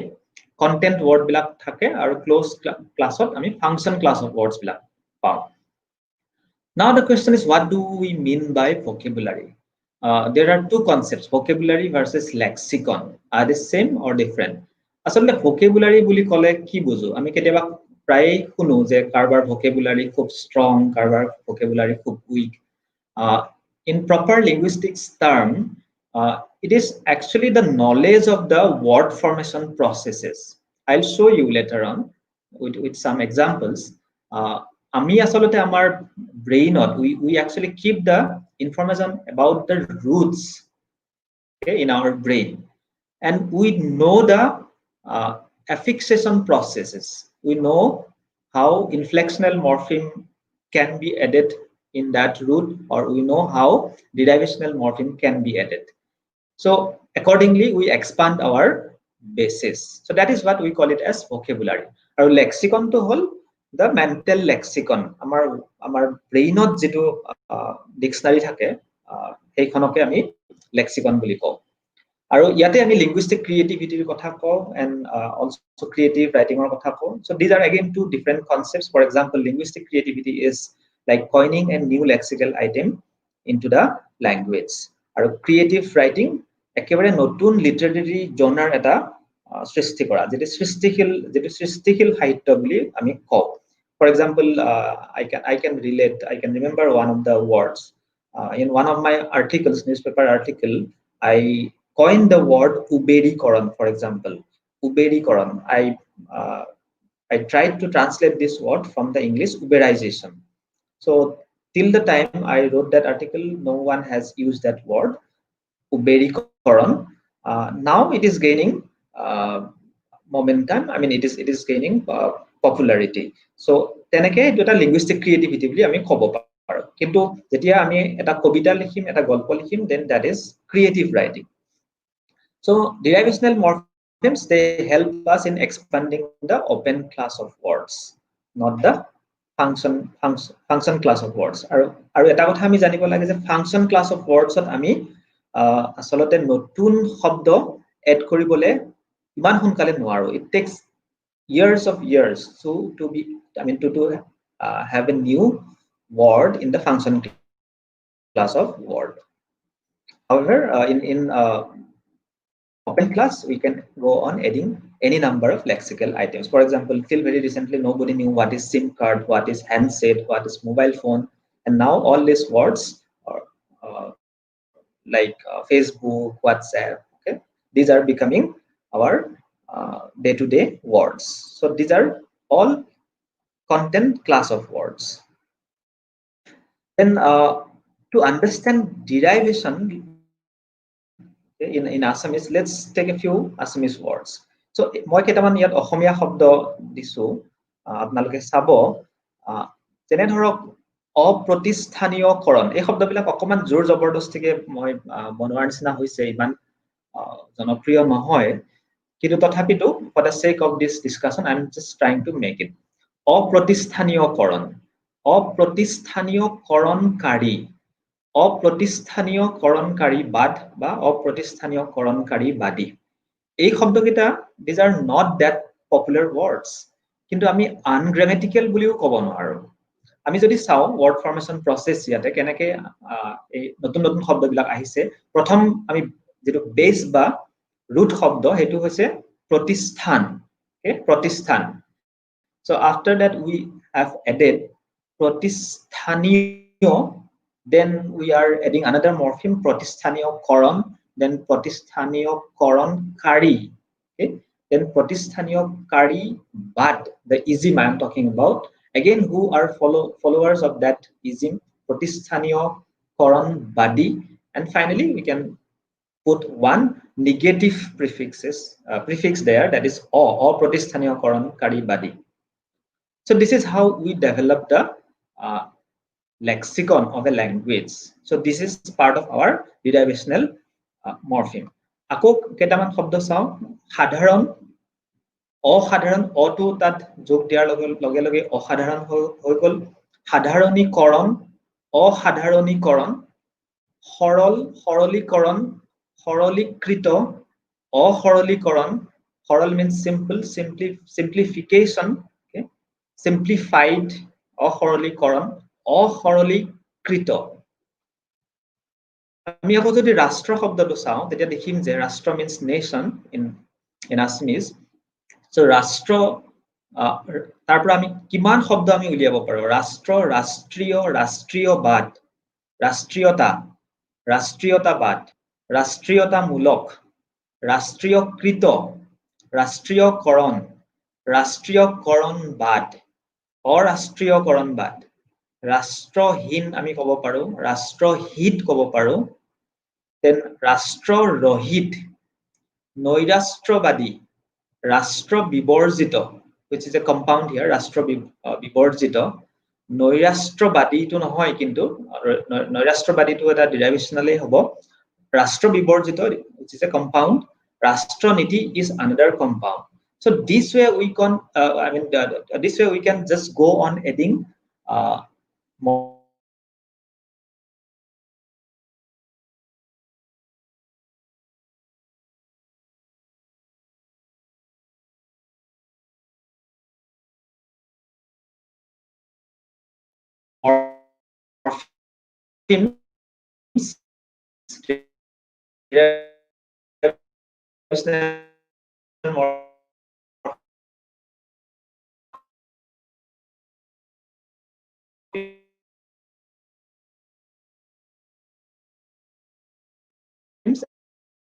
content word bilak thake aru closed class ot ami function class of words bilak pao. Now the question is, what do we mean by vocabulary? There are 2 concepts, vocabulary versus lexicon. Are they same or different? Asolete vocabulary buli kole ki bujo? Ami ketiaba pray শুনো যে কারবার vocabulary খুব strong, কারবার vocabulary খুব weak. In proper linguistics term, it is actually the knowledge of the word formation processes. I'll show you later on with some examples. Ami asolete amar brainot we actually keep the information about the roots, okay, in our brain, and we know the affixation processes. We know how inflectional morpheme can be added in that root, or we know how derivational morpheme can be added. So accordingly we expand our basis. So that is what we call it as vocabulary. Our lexicon to hol the mental lexicon. Amar brainot jitu dictionary thake heikhanoke ami lexicon buli kau. Aru yate ami linguistic creativity kotha kau and also creative writing or kotha kau. So these are again 2 different concepts. For example, linguistic creativity is like coining a new lexical item into the language. Aru creative writing ekebare notun literary genre eta সৃষ্টি কৰা, যেটা সৃষ্টিশীল সাহিত্য বুলি আমি কওঁ. For example, I can relate, I can remember one of the words in one of my articles, newspaper article. I coined the word uberikoran. For example, uberikoran, I tried to translate this word from the English uberization. So till the time I wrote that article, no one has used that word uberikoran. Now it is gaining momentum. I mean, it is gaining popularity. So teneke eta linguistic creativity boli ami kobo paro. Kintu jetia ami eta kobita likhim, eta golpo likhim, then that is creative writing. So derivational morphemes, they help us in expanding the open class of words, not the function class of words. Aru eta kotha ami janibo lage je function class of words ot ami asolote notun shobdo add koribole iman hunkale noaro. It takes years to be, I mean, to have a new word in the function class of word. However, in open class, we can go on adding any number of lexical items. For example, till very recently, nobody knew what is SIM card, what is handset, what is mobile phone. And now all these words are like Facebook, WhatsApp, okay? These are becoming our day-to-day words. So these are all content class of words. Then to understand derivation in Assamese, let's take a few Assamese words. So মই কেইটামান ইয়াত অসমীয়া শব্দ দিছো, আপোনালোকে চাব, যেনে ধৰক অপ্ৰতিষ্ঠানীয়কৰণ। এই শব্দবিলাক অকমান জোৰ জবৰদস্তিকে মই বনোৱাৰ নিচিনা হৈছে, ইমান জনপ্ৰিয় নহয়, কিন্তু তথাপিতো for the sake of this discussion I'm just trying to make it. অপ্ৰতিষ্ঠানীয়কৰণ, অপ্ৰতিষ্ঠানীয়কৰণকাৰী, অপ্ৰতিষ্ঠানীয়কৰণকাৰীবাদ বা অপ্ৰতিষ্ঠানীয়কৰণকাৰীবাদী। এই শব্দকেইটা these are not that popular words, কিন্তু আমি ungrammatical বুলিও ক'ব নোৱাৰো। আমি যদি চাও word formation process ইয়াতে কেনেকে এই নতুন নতুন শব্দবিলাক আহিছে, প্ৰথম আমি যেটো বেস বা root শব্দ হেতু হৈছে প্ৰতিষ্ঠান, okay, প্ৰতিষ্ঠান। So after that we have added প্ৰতিষ্ঠানীয়, then we are adding another morpheme প্ৰতিষ্ঠানীয়কৰণ, then প্ৰতিষ্ঠানীয়কৰণকাৰী, okay, then প্ৰতিষ্ঠানীয়কাৰীবাদ, the ism I am talking about, again who are followers of that ism, প্ৰতিষ্ঠানীয়কৰণবাদী, and finally we can put one negative prefix there, that is অপ্ৰতিষ্ঠানীয়কৰণকাৰীবাদী. So this is how we develop the lexicon of a language. So this is part of our derivational morpheme. আকৌ কেইটামান শব্দ চাও, সাধাৰণ, অসাধাৰণ, auto তাত যোগ দিয়াৰ লগে লগে অসাধাৰণ হৈ গল, সাধাৰণীকৰণ, অসাধাৰণীকৰণ, সৰল, সৰলীকৰণ, সৰলীকৃত, অসৰলীকৰণ, সৰল means simple, simplification, okay, simplified, অসৰলীকৰণ, অসৰলীকৃত। আমি আকৌ যদি ৰাষ্ট্ৰ শব্দটো চাওঁ তেতিয়া দেখিম যে ৰাষ্ট্ৰ means nation in Assamese. So ৰাষ্ট্ৰ, তাৰ পৰা আমি কিমান শব্দ আমি উলিয়াব পাৰো, ৰাষ্ট্ৰ, ৰাষ্ট্ৰীয়, ৰাষ্ট্ৰীয়বাদ, ৰাষ্ট্ৰীয়তা, ৰাষ্ট্ৰীয়তাবাদ, ৰাষ্ট্ৰীয়তামূলক, ৰাষ্ট্ৰীয়কৃত, ৰাষ্ট্ৰীয়কৰণ, ৰাষ্ট্ৰীয়কৰণবাদ, অৰাষ্ট্ৰীয়কৰণবাদ, ৰাষ্ট্ৰহীন আমি ক'ব পাৰো, ৰাষ্ট্ৰহিত ক'ব পাৰো, then ৰাষ্ট্ৰৰহিত, নৈৰাষ্ট্ৰবাদী, ৰাষ্ট্ৰ বিবৰ্জিত, which is a compound here, ৰাষ্ট্ৰ বিবৰ্জিত, নৈৰাষ্ট্ৰবাদীটো নহয়, কিন্তু নৈৰাষ্ট্ৰবাদীটো এটা derivationally হ'ব, ৰাষ্ট্ৰ বিবৰ্জিত, which is a compound, ৰাষ্ট্ৰনীতি is another compound. So this way we can this way we can just go on adding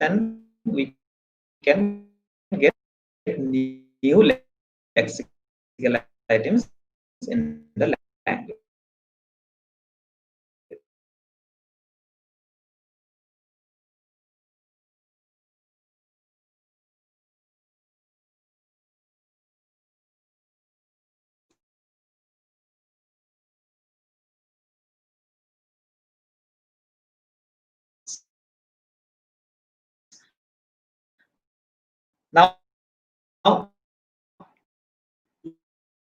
and we can get new lexical items in the language. Now,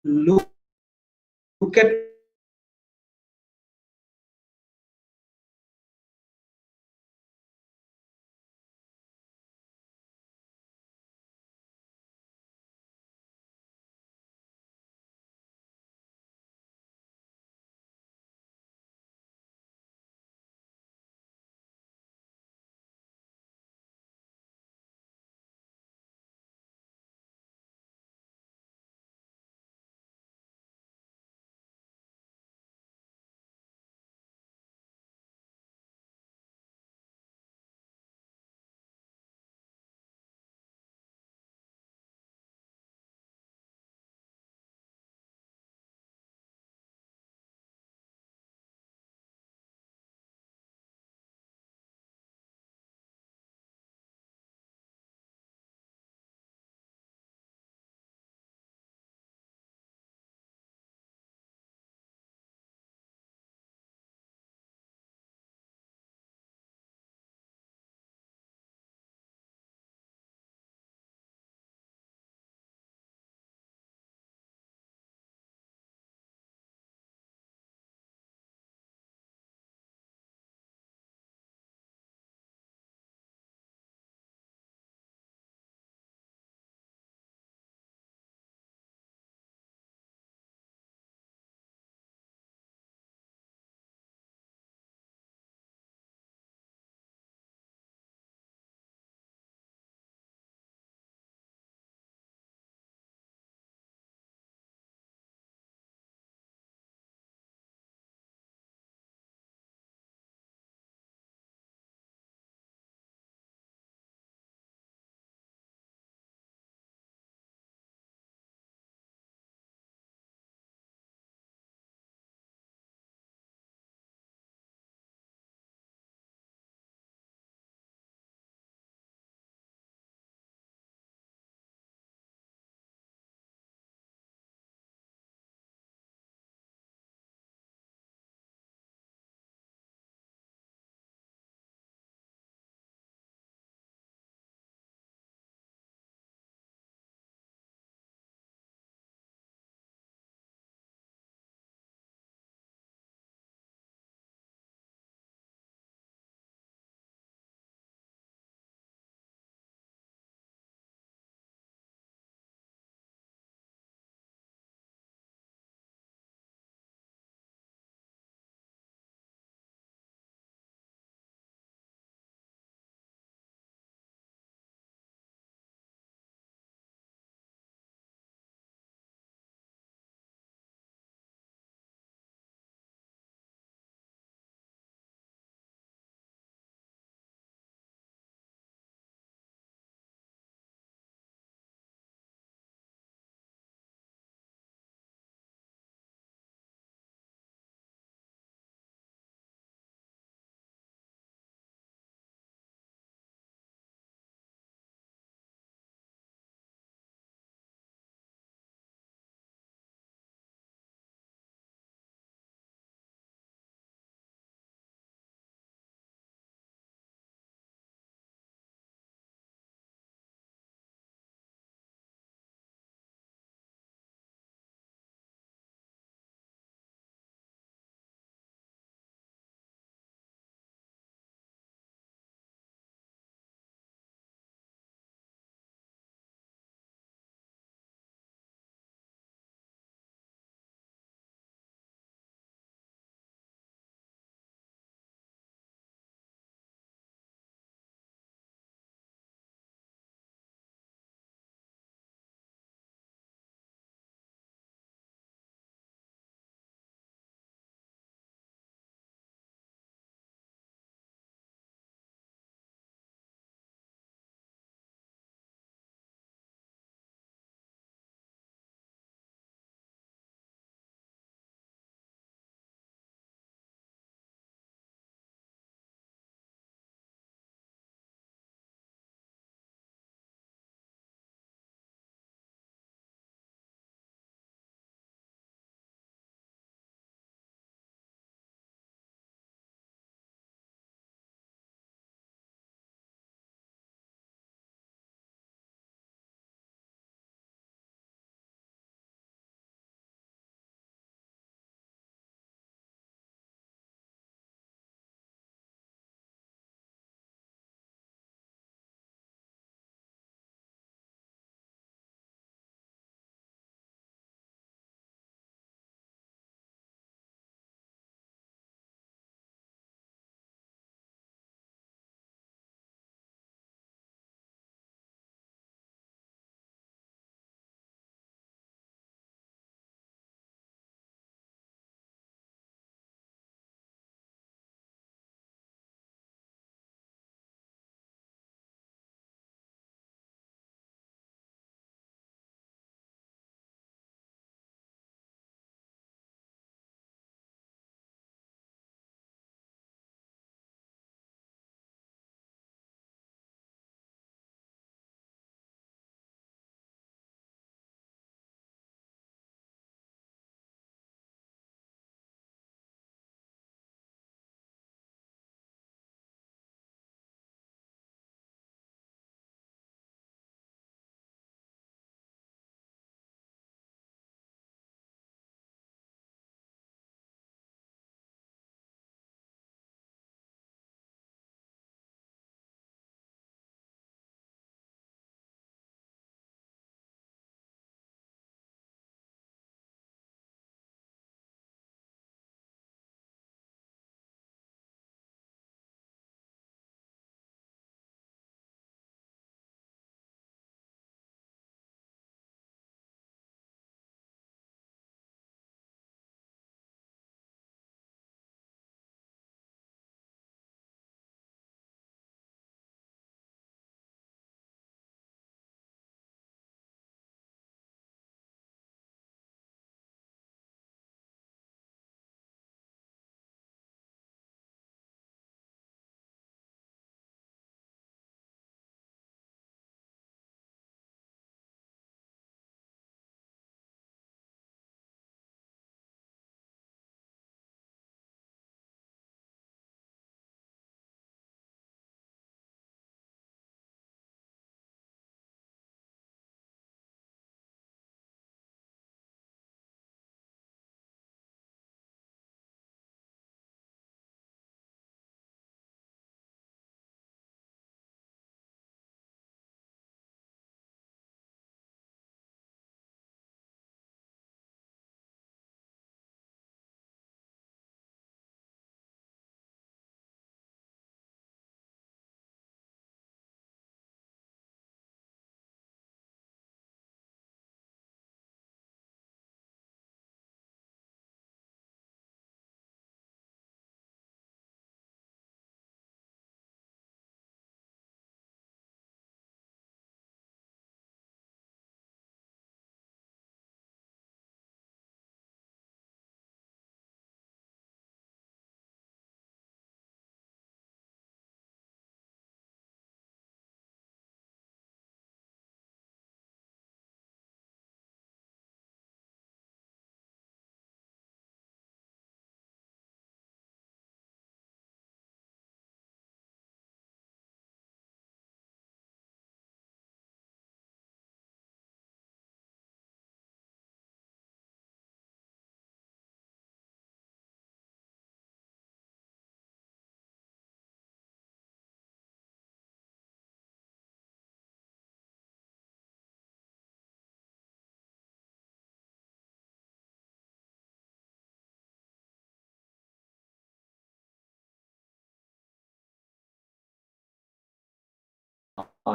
look at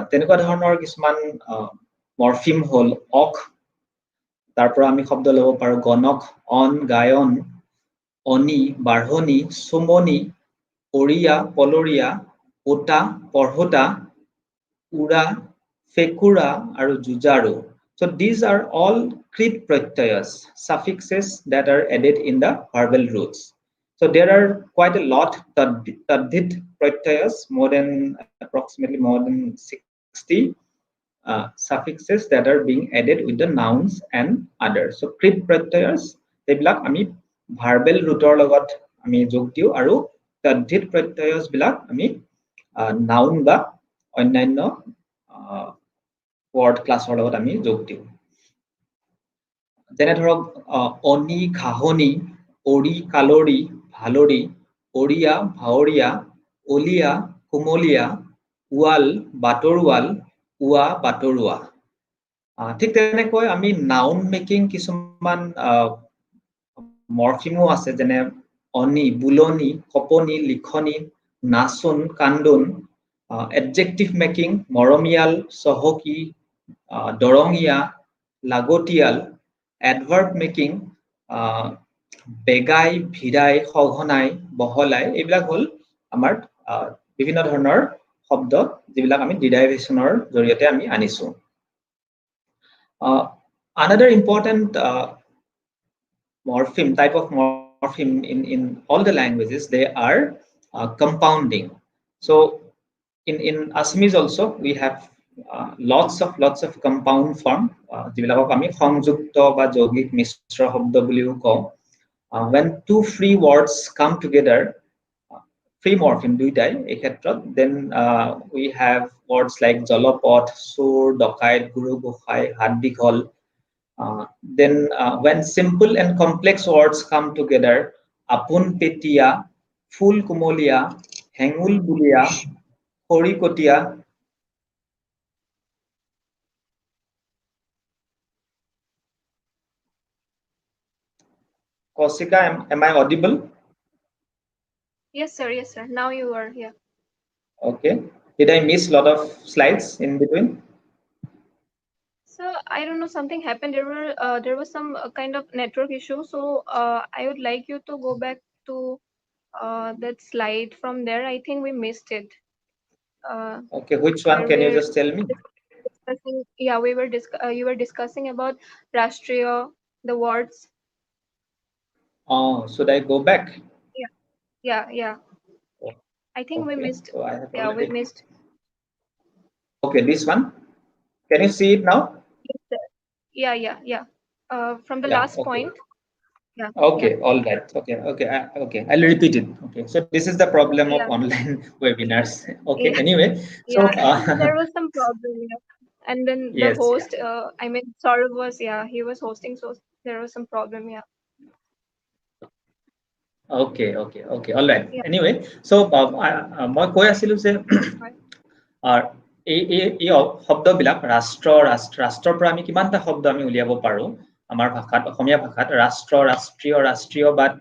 তেনেকুৱা ধৰণৰ কিছুমান মৰফিম হ'ল অক, তাৰ পৰা আমি শব্দ ল'ব পাৰো গণক, অন, গায়ন, অনি, বাঢ়নি, সুমনি, অৰিয়া, পলৰীয়া, ওটা, পঢ়োতা, উৰা, ফেকুৰা আৰু যুজাৰু. So these are all krit pratyayas, suffixes that are added in the verbal roots. So there are quite a lot tadhit pratyayas, approximately more than 60 suffixes that are being added with the nouns and others. So krit pratyayas এইবিলাক আমি verbal ৰুটৰ লগত আমি যোগ দিওঁ আৰু তদ্ধিত প্ৰত্যয়স বিলাক আমি noun বা অন্যান্য word ক্লাছৰ লগত আমি যোগ দিওঁ যেনে ধৰক অনি ঘাহনি অৰি কালৰি ভালৰি অৰিয়া ভাৱৰীয়া অলিয়া কুমলীয়া ওয়াল বাটৰুৱাল উৱা বাটৰুৱা ঠিক তেনেকৈ আমি নাউন মেকিং কিছুমান মৰফিমো আছে যেনে অনি বুলনি কপনি লিখনি নাচুন কান্দুন adjective making মৰমিয়াল সহকি দৰঙিয়া লাগতিয়াল adverb making বেগাই ভিৰাই সঘনাই বহলাই এইবিলাক হল আমাৰ বিভিন্ন ধৰণৰ শব্দ যিবিলাক আমি ডিৰাইভেশনৰ জৰিয়তে আমি আনিছো another important morpheme type of morpheme in all the languages they are compounding so in Assamese also we have lots of compound form jibilakok ami songjukta ba yogik mishra shobda buliu ko when two free words come together free morpheme duitai ei khetrot then we have words like jolopot sur dokait guru gokhai hat dikhol then when simple and complex words come together apun petia phul kumolia hengul bulia hori kotia Kosika, am I audible? Yes, sir. Yes, sir. Now you are here. Okay. Did I miss a lot of slides in between? So I don't know, something happened. There was some kind of network issue. So I would like you to go back to that slide from there. I think we missed it. Okay, which one can you just tell me? Yeah, you were discussing about Rashtriya, the words. Oh, should I go back? Yeah. Oh, I think we missed. So I have yeah, we missed. Okay, this one. Can you see it now? Yeah. From the last point. Yeah. Okay, all right. Okay. I'll repeat it. Okay, so this is the problem of online webinars. Okay, anyway, so there was some problem, and then the host, I mean, Saurav was, he was hosting, so there was some problem, Okay, all right. Anyway, so মই কৈ আছিলো যে এই শব্দবিলাক ৰাষ্ট্ৰৰ পৰা আমি কিমানটা শব্দ আমি উলিয়াব পাৰো আমাৰ ভাষাত অসমীয়া ভাষাত ৰাষ্ট্ৰ ৰাষ্ট্ৰীয় ৰাষ্ট্ৰীয়বাদ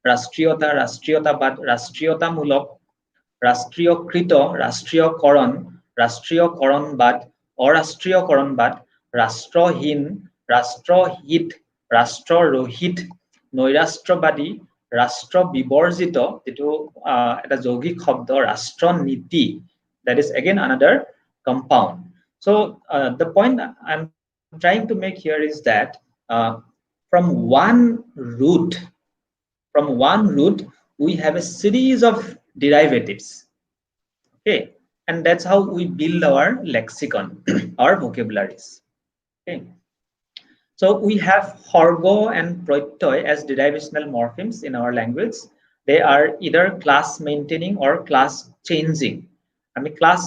ৰাষ্ট্ৰীয়তা ৰাষ্ট্ৰীয়তাবাদ ৰাষ্ট্ৰীয়তামূলক ৰাষ্ট্ৰীয়কৃত ৰাষ্ট্ৰীয়কৰণবাদ অৰাষ্ট্ৰীয়কৰণবাদ ৰাষ্ট্ৰহীন ৰাষ্ট্ৰহিত ৰাষ্ট্ৰৰহিত নৈৰাষ্ট্ৰবাদী ৰাষ্ট্ৰ বিবৰ্জিত যেটো এটা যৌগিক শব্দ ৰাষ্ট্ৰনীতি that is again another compound so the point I'm trying to make here is that from one root we have a series of derivatives okay and that's how we build our lexicon our vocabularies okay so we have horgo and protyoi as derivational morphemes in our language they are either class maintaining or class changing আমি class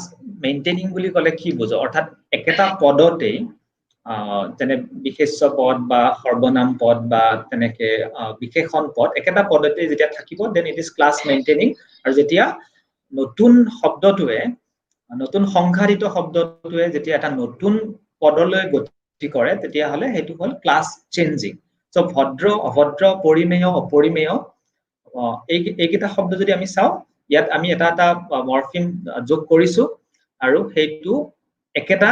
maintaining বুলি কলে কি বুঝো অর্থাৎ একেটা পদতে যেনে বিশেষ্য পদ বা সৰ্বনাম পদ বা তেনেকে বিশেষণ পদ একেটা পদতে যেতিয়া থাকিব then it is class maintaining আৰু যেতিয়া নতুন শব্দটোৱে নতুন সংঘাৰিত শব্দটোৱে যেতিয়া এটা নতুন পদলৈ গতি কৰে তেতিয়া হলে হেতু হল ক্লাস চেঞ্জিং সো ভদ্ৰ অভদ্ৰ পৰিমেয় অপৰিমেয় এইকেইটা শব্দ যদি আমি চাও ইয়াত আমি এটা মৰফিম যোগ কৰিছো আৰু হেতু একেটা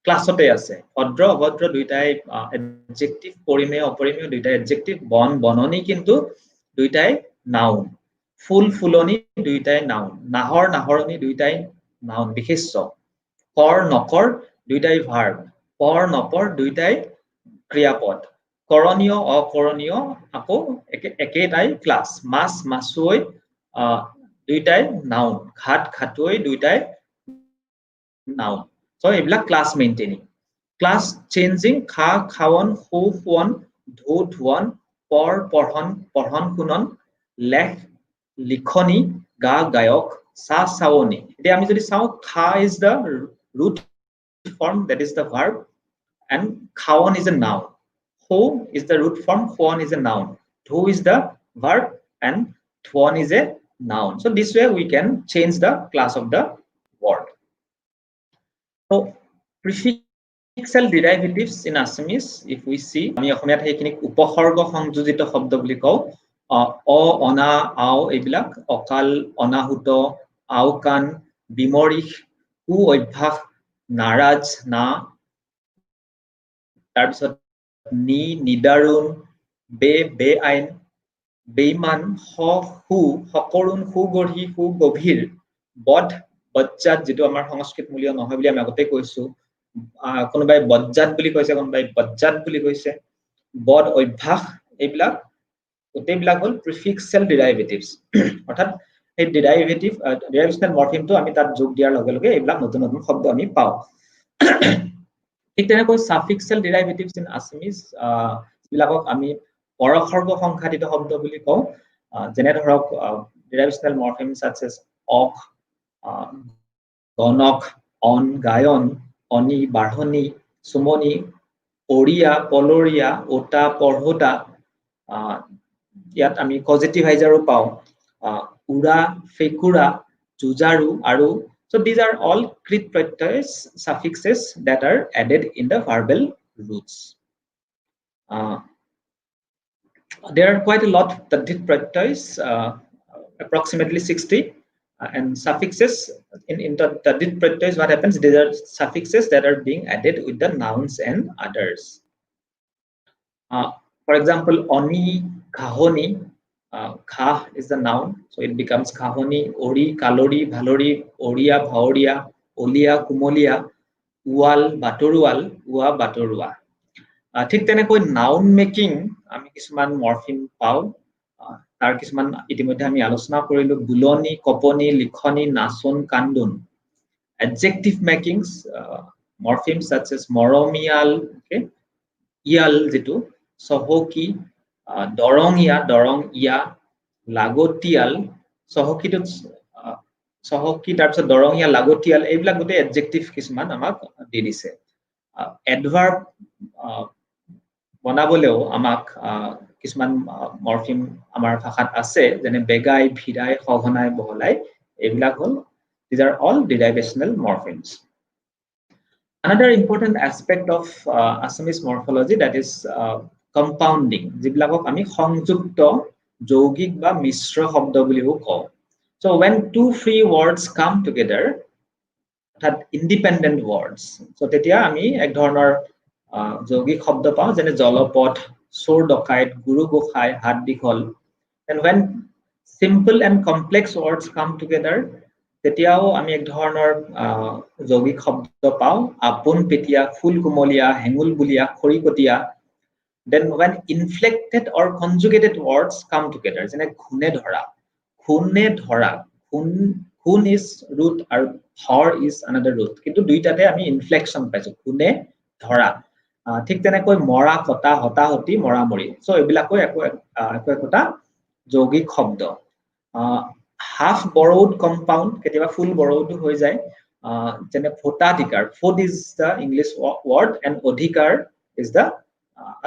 ক্লাছতে আছে ভদ্ৰ অভদ্ৰ দুইটাই এডজেক্টিভ পৰিমেয় অপৰিমেয় দুইটাই এডজেক্টিভ বন বননি কিন্তু দুইটাই নাউন ফুল ফুলনি দুইটাই নাউন নাহৰ নাহৰণি দুইটাই নাউন বিশেষ্য কৰ নকৰ দুইটাই ভাৰ্ব পৰ নপৰ দুইটাই ক্ৰিয়াপদ কৰণীয় অকৰণীয় আকৌ একেটাই ক্লাছ মাছ মাছুৱৈ দুইটাই নাউন ঘাট ঘাটুৱৈ দুইটাই নাউন so এইবিলাক ক্লাছ মেইনটেইনিং ক্লাছ চেঞ্জিং খা খাৱন শু শুৱন ধু ধুৱন পঢ় পঢ়ন পঢ়ন শুনন লেখ লিখনি গা গায়ক চা চাৱনি এতিয়া আমি যদি চাওঁ খা is the root form that is the verb and khawan is a noun ho is the root form khwan is a noun dhu is the verb and thwan is a noun so this way we can change the class of the word so prefixal derivatives in Assamese if we see আমি অসমীয়াত হেকিনিক উপসৰ্গ সংযোজিত শব্দ বুলি কওঁ অ অনা আও এইবিলাক অকাল অনাহুত আওকান বিমৰিশ কু অভ্যাস নাৰাজ না তাৰপিছত নি নিদাৰুণ বেআইন বেইমান সু সকৰুণ সুগঢ়ি সুগভীৰ বধ বজ্জাত যেটো আমাৰ সংস্কৃতমূলীয় নহয় বুলি আমি আগতে কৈছো কোনোবাই বজ্জাত বুলি কৈছে কোনোবাই বজ্জাত বুলি কৈছে বদ অভ্যাস এইবিলাক গোটেইবিলাক হল প্ৰিফিক্সেল ডেৰিভেটিভস অৰ্থাৎ এই ডেৰিভেশ্যনেল মৰফিমটো আমি তাত যোগ দিয়াৰ লগে লগে এইবিলাক নতুন নতুন শব্দ আমি পাওঁ ঠিক তেনেকৈ সাফিক্সেল ডেৰিভেটিভস ইন Assamese বিলাকক আমি পৰসৰ্গ সংখ্যাদিত শব্দ বুলি কওঁ যেনে ধৰক ডেৰিভেশ্যনেল মৰফিমস such as অক গণক অন গায়ন অনি বাঢ়নি সুমনি অৰিয়া পলৰিয়া ওটা পঢ়োটা ইয়াত আমি কজেটিভাইজাৰো পাওঁ উৰা ফেকুৰা জুজাৰু আৰু so these are all krit pratyas suffixes that are added in the verbal roots there are quite a lot of tadit pratyas approximately 60 and suffixes in the tadit pratyas what happens these are suffixes that are being added with the nouns and others for example oni khahoni khah is the noun so it becomes khahoni ori kalori bhalori oria bhaoria olia kumolia ual batorual ua batorua ঠিক তেনেকৈ noun making আমি কিছুমান মৰফিম পাওঁ তাৰ কিছুমান ইতিমধ্যে আমি আলোচনা কৰিলো বুলনি কপনি লিখনি নাচন কান্দুন adjective makings morphemes such as মৰমিয়াল okay ইয়াল যেটো সহকি দৰঙিয়া দৰং ইয়া লাগতিয়াল সহকিটো সহকি তাৰপিছত দৰঙিয়া লাগতিয়াল এইবিলাক গোটেই এডজেক্টিভ কিছুমান আমাক দি দিছে এডভাৰ্ব বনাবলেও আমাক কিছুমান মৰফিম আমাৰ ভাষাত আছে যেনে বেগাই ভিৰাই সঘনাই বহলাই এইবিলাক হল these are all derivational morphemes another important aspect of Assamese morphology that is compounding যিবিলাকক আমি সংযুক্ত যৌগিক বা মিশ্ৰ শব্দ বুলিও কওঁ so when two free words come together that independent words so তেতিয়া আমি এক ধৰণৰ যৌগিক শব্দ পাওঁ যেনে জলপথ চোৰ ডকাইত গুৰু গোসাই হাত দীঘল and when simple and complex words come together তেতিয়াও আমি এক ধৰণৰ যৌগিক শব্দ পাওঁ আপোন পেটিয়া ফুল কুমলীয়া হেঙুল বুলিয়া খৰিকটীয়া then when inflected or conjugated words come together যেনে ঘুনে ধৰা খুন is root আৰু ধৰ is another root কিন্তু দুইটাতে আমি ইনফ্লেকশন পাইছো ঘুনে ধৰা ঠিক তেনেকৈ মৰা কটা হতাহতি মৰামৰি সো এইবিলাকো একোটা যৌগিক শব্দ half borrowed compound কেতিয়াবা full borrowed হৈ যায় যেনে ভোটাধিকাৰ food is the English word and অধিকাৰ is the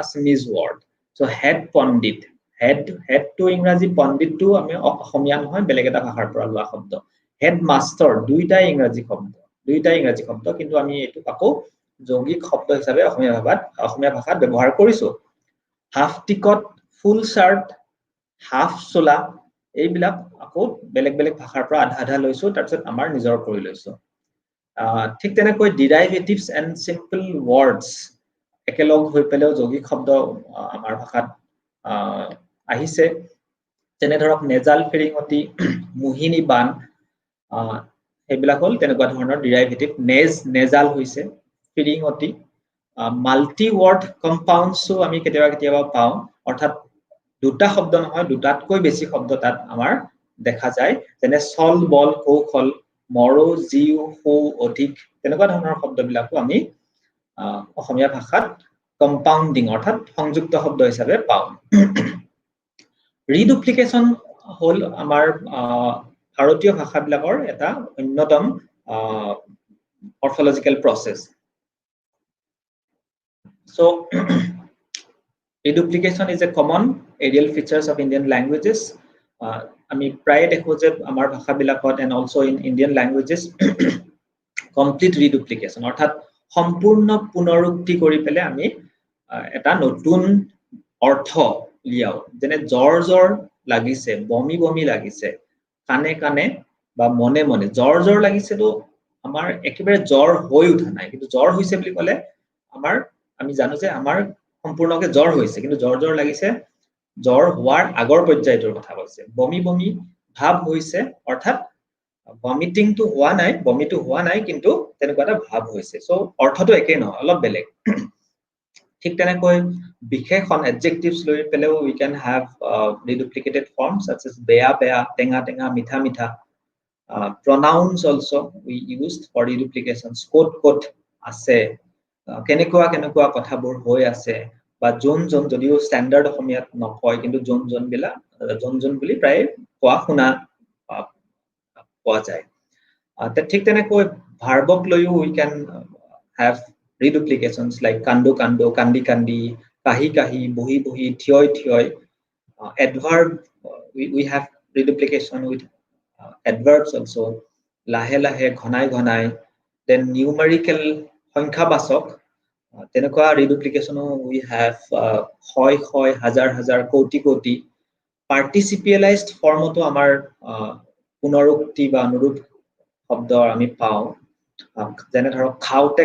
Assamese word so head pandit head to ইংৰাজী pandit to আমি অসমীয়া নহয় বেলেগ এটা ভাষাৰ পৰা লোৱা শব্দ head master দুইটা ইংৰাজী শব্দ কিন্তু আমি এটো আকৌ যৌগিক শব্দ হিচাপে অসমীয়া ভাষাত ব্যৱহাৰ কৰিছো half ticket full shirt half চোলা এইবিলাক আকৌ বেলেগ বেলেগ ভাষাৰ পৰা আধা লৈছো তাৰপিছত আমাৰ নিজৰ কৰি লৈছো ঠিক তেনেকৈ derivatives and simple words একেলগ হৈ পেলেও যৌগিক শব্দ আমাৰ ভাষাত আহিছে যেনে ধৰক নেজাল ফেৰিঙতি মুহিনী বান সেইবিলাক হ'ল তেনেকুৱা ধৰণৰ ডেৰিভেটিভ নেজাল হৈছে ফেৰিঙতি মাল্টি ৱৰ্ড কম্পাউণ্ডছো আমি কেতিয়াবা পাওঁ অৰ্থাৎ দুটা শব্দ নহয় দুটাতকৈ বেছি শব্দ তাত আমাৰ দেখা যায় যেনে চল বল কৌশল মৰো জিউ হৌ অধিক তেনেকুৱা ধৰণৰ শব্দবিলাকো আমি অসমীয়া ভাষাত কম্পাউণ্ডিং অৰ্থাৎ সংযুক্ত শব্দ হিচাপে পাওঁ ৰিডুপ্লিকেশ্যন হ'ল আমাৰ ভাৰতীয় ভাষাবিলাকৰ এটা অন্যতম morphological process. So reduplication is a common areal features of Indian languages. আমি প্ৰায় দেখো যে আমাৰ ভাষাবিলাকত and also in Indian languages complete reduplication অৰ্থাৎ সম্পূৰ্ণ পুনৰুক্তি কৰি পেলে আমি এটা নতুন অৰ্থ লিয়াও যেনে জ্বৰ লাগিছে বমি লাগিছে কানে কানে বা মনে মনে জ্বৰ লাগিছে তো আমাৰ একেবাৰে জ্বৰ হৈ উঠা নাই কিন্তু জ্বৰ হৈছে বুলি ক'লে আমাৰ আমি জানো যে আমাৰ সম্পূৰ্ণকে জ্বৰ হৈছে কিন্তু জ্বৰ লাগিছে জ্বৰ হোৱাৰ আগৰ পৰ্যায়টোৰ কথা কৈছে বমি ভাব হৈছে অৰ্থাৎ ভমিটিং তো হোৱা নাই বমিটো হোৱা নাই কিন্তু তেনেকুৱা এটা ভাব হৈছে সো অৰ্থটো একেই নহয় অলপ বেলেগ ঠিক তেনেকৈ বিশেষণ adjectives লৈ পেলেও we can have reduplicated forms such as বেয়া টেঙা মিঠা pronouns also we used for reduplications ক'ত আছে কেনেকুৱা কথাবোৰ হৈ আছে বা যোন যদিও স্ট্যান্ডাৰ্ড অসমীয়াত নকয় কিন্তু যোন বিলা যোন বুলি প্ৰায় কোৱা শুনা পোৱা যায় ঠিক তেনেকৈ ভাৰ্বক লৈও we can have reduplications like kandu kandi kahi bohi thioy adverb we have reduplication with adverbs also lahe ghanai then numerical সংখ্যাবাচক তেনেকুৱা reduplication we have হয় হাজাৰ কোটি participialized formতো আমাৰ পুনৰুক্তি বা অনুৰূপ শব্দ আমি পাওঁ যেনে ধৰক খাওতে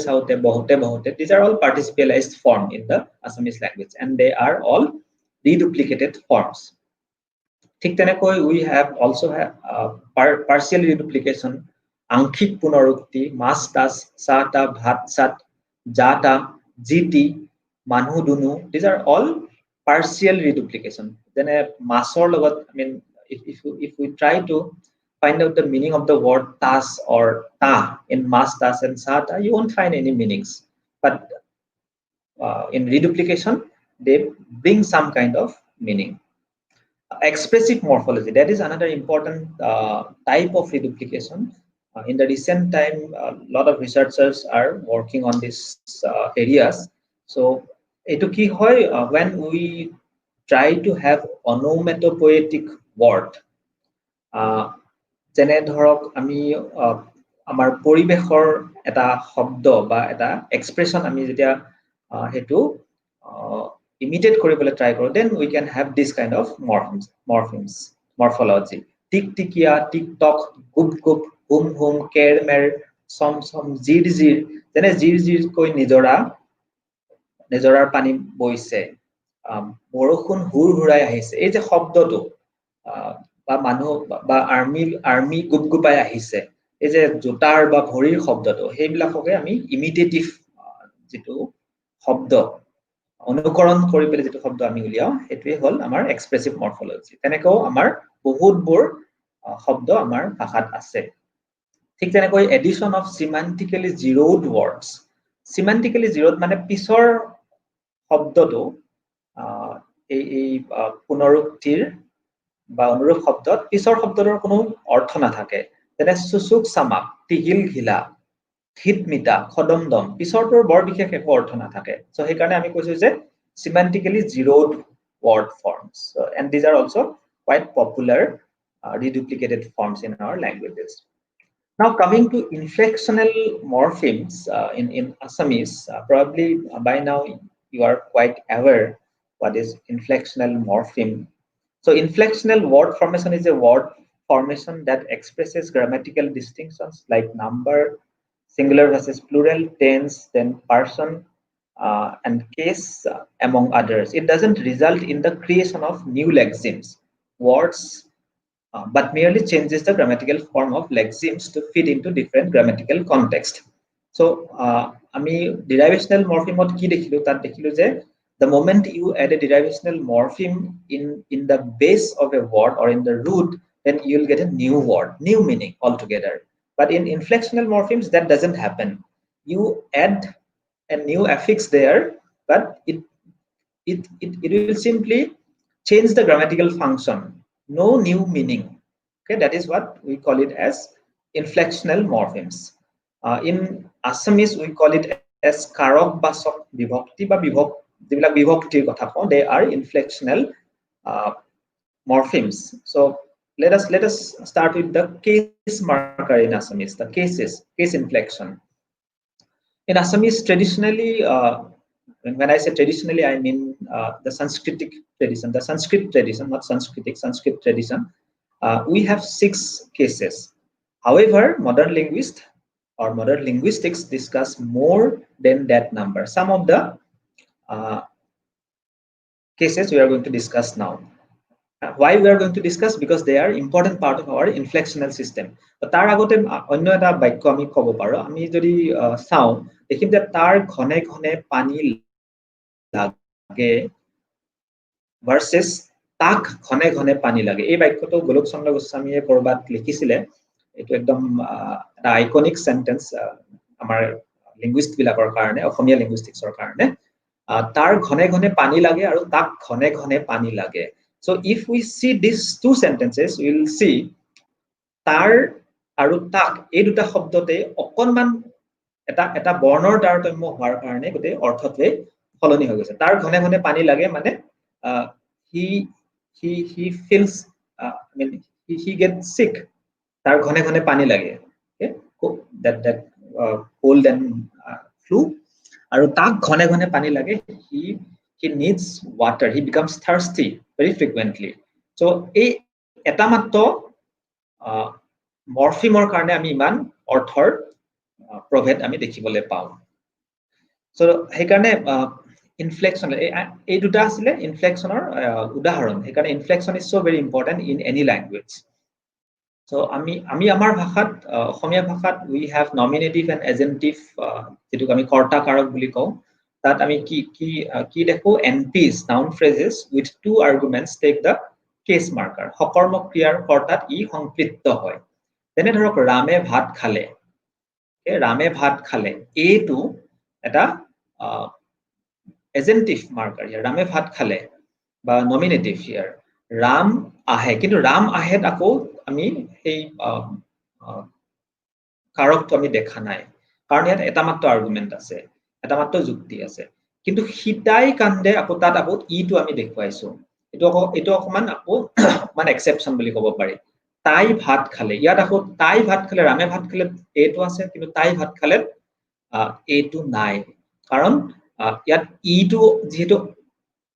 চাওতে বহুতে these are all participialized form in the Assamese language and they are all reduplicated forms ঠিক তেনেকৈ we have also have partial reduplication আংশিক পুনৰুক্তি মাছ তাছ চাটা ভাত চাত জাটা জিটি মানুহ দুনু these are all partial reduplication যেনে মাছৰ লগত I mean if we try to find out the meaning of the word tas or ta in mas tas and sata you won't find any meanings but in reduplication they bring some kind of meaning expressive morphology that is another important type of reduplication in the recent time a lot of researchers are working on these areas so etu ki hoy when we try to have onomatopoetic word যেনে ধৰক আমি আমাৰ পৰিবেশৰ এটা শব্দ বা এটা expression আমি যেতিয়া হেতু imitate কৰিবলৈ try কৰো then we can have this kind of morphemes morphology টিকটিকিয়া টিকটক গুপ হুম কেৰমেৰ সম জিৰ যেনে জিৰ কৈ নিজৰাৰ পানী বৈছে বৰষুণ হুৰাই আহিছে এই যে শব্দটো বা মানুহ বা আৰ্মি গুপগুপাই আহিছে এই যে জোতাৰ বা ভৰিৰ শব্দটো সেইবিলাককে আমি ইমিটেটিভ যেটো শব্দ অনুকৰণ কৰি পেলে যেটো শব্দ আমি উলিয়াও এটোই হল আমাৰ এক্সপ্ৰেছিভ মৰ্ফোলজি তেনেকৈ আমাৰ বহুতবোৰ শব্দ আমাৰ ভাষাত আছে ঠিক তেনেকৈ এডিশন অফ সিমান্টিক্যালি জিৰোড ওয়াৰ্ডস সিমান্টিক্যালি জিৰোড মানে পিছৰ শব্দটো এই পুনৰুক্তিৰ বা অনুৰূপ শব্দত পিছৰ শব্দৰ কোনো অৰ্থ নাথাকে যেনে সুসুক সামাক তিহিল ঘিলা হিতমিতা খদমদম পিছৰটোৰ বৰ বিশেষ একো অৰ্থ নাথাকে সো সেই কাৰণে আমি কৈছো যে semantically zeroed word forms and these are also quite popular reduplicated forms in our languages now coming to inflectional morphemes in Assamese probably by now you are quite aware what is inflectional morpheme so inflectional word formation is a word formation that expresses grammatical distinctions like number, singular versus plural, tense, then person, and case, among others. It doesn't result in the creation of new lexemes, words, but merely changes the grammatical form of lexemes to fit into different grammatical context. So আমি derivational morpheme কি দেখিলো তাত দেখিলো যে the moment you add a derivational morpheme in the base of a word or in the root, then you'll get a new word, new meaning altogether. But in inflectional morphemes, that doesn't happen. You add a new affix there, but it will simply change the grammatical function, no new meaning. Okay, that is what we call it as inflectional morphemes. In Assamese, we call it as karok basok vibhakti ba যিবিলাক বিভক্তিৰ কথা কওঁ, they are inflectional morphemes. So let us start with the case marker in Assamese, the case inflection. In Assamese, traditionally, when I say traditionally, I mean the Sanskritic tradition, the Sanskrit tradition, not Sanskritic, Sanskrit tradition. We have 6 cases. However, modern linguists or modern linguistics discuss more than that number. Some of the cases we are going to discuss now. Why we are going to discuss? Because they are important part of our inflectional system. তাৰ আগতে অন্য এটা বাক্য আমি ক'ব পাৰো, আমি যদি চাওঁ দেখিম যে তাৰ ঘনে ঘনে পানী লাগে ভাৰ্সেস তাক ঘনে ঘনে পানী লাগে। এই বাক্যটো গোলক চন্দ্ৰ গোস্বামীয়ে কৰবাত লিখিছিলে। এইটো একদম এটা আইকনিক সেন্টেন্স আমাৰ লিঙ্গুইস্ট বিলাকৰ কাৰণে, অসমীয়া লিঙ্গুইস্টিক্সৰ কাৰণে। তাৰ ঘনে ঘনে পানী লাগে আৰু তাক ঘনে ঘনে পানী লাগে। So if we see these 2 sentences, we will see তাৰ আৰু তাক এই দুটা শব্দতে অকনমান এটা বৰ্ণৰ তাৰতম্য হোৱাৰ কাৰণে গোটেই অৰ্থটোৱে সলনি হৈ গৈছে। তাৰ ঘনে ঘনে পানী লাগে মানে he feels I mean he gets sick. তাৰ ঘনে ঘনে পানী লাগে, okay, that cold and flu. আৰু তাক ঘনে ঘনে পানী লাগে, he needs water, he becomes thirsty very frequently. So এই এটা মাত্ৰ মৰফিমৰ কাৰণে আমি ইমান অৰ্থৰ প্ৰভেদ আমি দেখিবলৈ পাওঁ। So সেইকাৰণে inflection এই দুটা আছিলে ইনফ্লেকশনৰ উদাহৰণ। সেইকাৰণে inflection is so very important in any language. So আমি আমাৰ ভাষাত অসমীয়া ভাষাত we have nominative and agentive, যেটো আমি কৰ্তা কাৰক বুলি কওঁ। তাত আমি কি দেখো, NPs, noun phrases with 2 arguments take the case marker. সকৰ্মক ক্ৰিয়াৰ কৰ্তাত ই সংপৃক্ত হয়। তেনে ধৰক ৰামে ভাত খালে, ৰামে ভাত খালে, এইটো এটা agentive marker here, ৰামে ভাত খালে বা nominative here. ৰাম আহে, কিন্তু ৰাম আহেত আকৌ আমি এই কাৰকটো আমি দেখা নাই, কাৰণ ইয়াত এটা মাত্ৰ আৰ্গুমেন্ট আছে, এটা মাত্ৰ যুক্তি আছে। কিন্তু হিতাই কান্দে আকৌ তাত আকৌ ইটো আমি দেখুৱাইছো। এইটো অকমান আকৌ মানে এক্সেপশন বুলি ক'ব পাৰি। তাই ভাত খালে, ইয়াত আকৌ তাই ভাত খালে, ৰামে ভাত খালে এইটো আছে, কিন্তু তাই ভাত খালে এইটো নাই, কাৰণ ইয়াত ইটো যেহেতু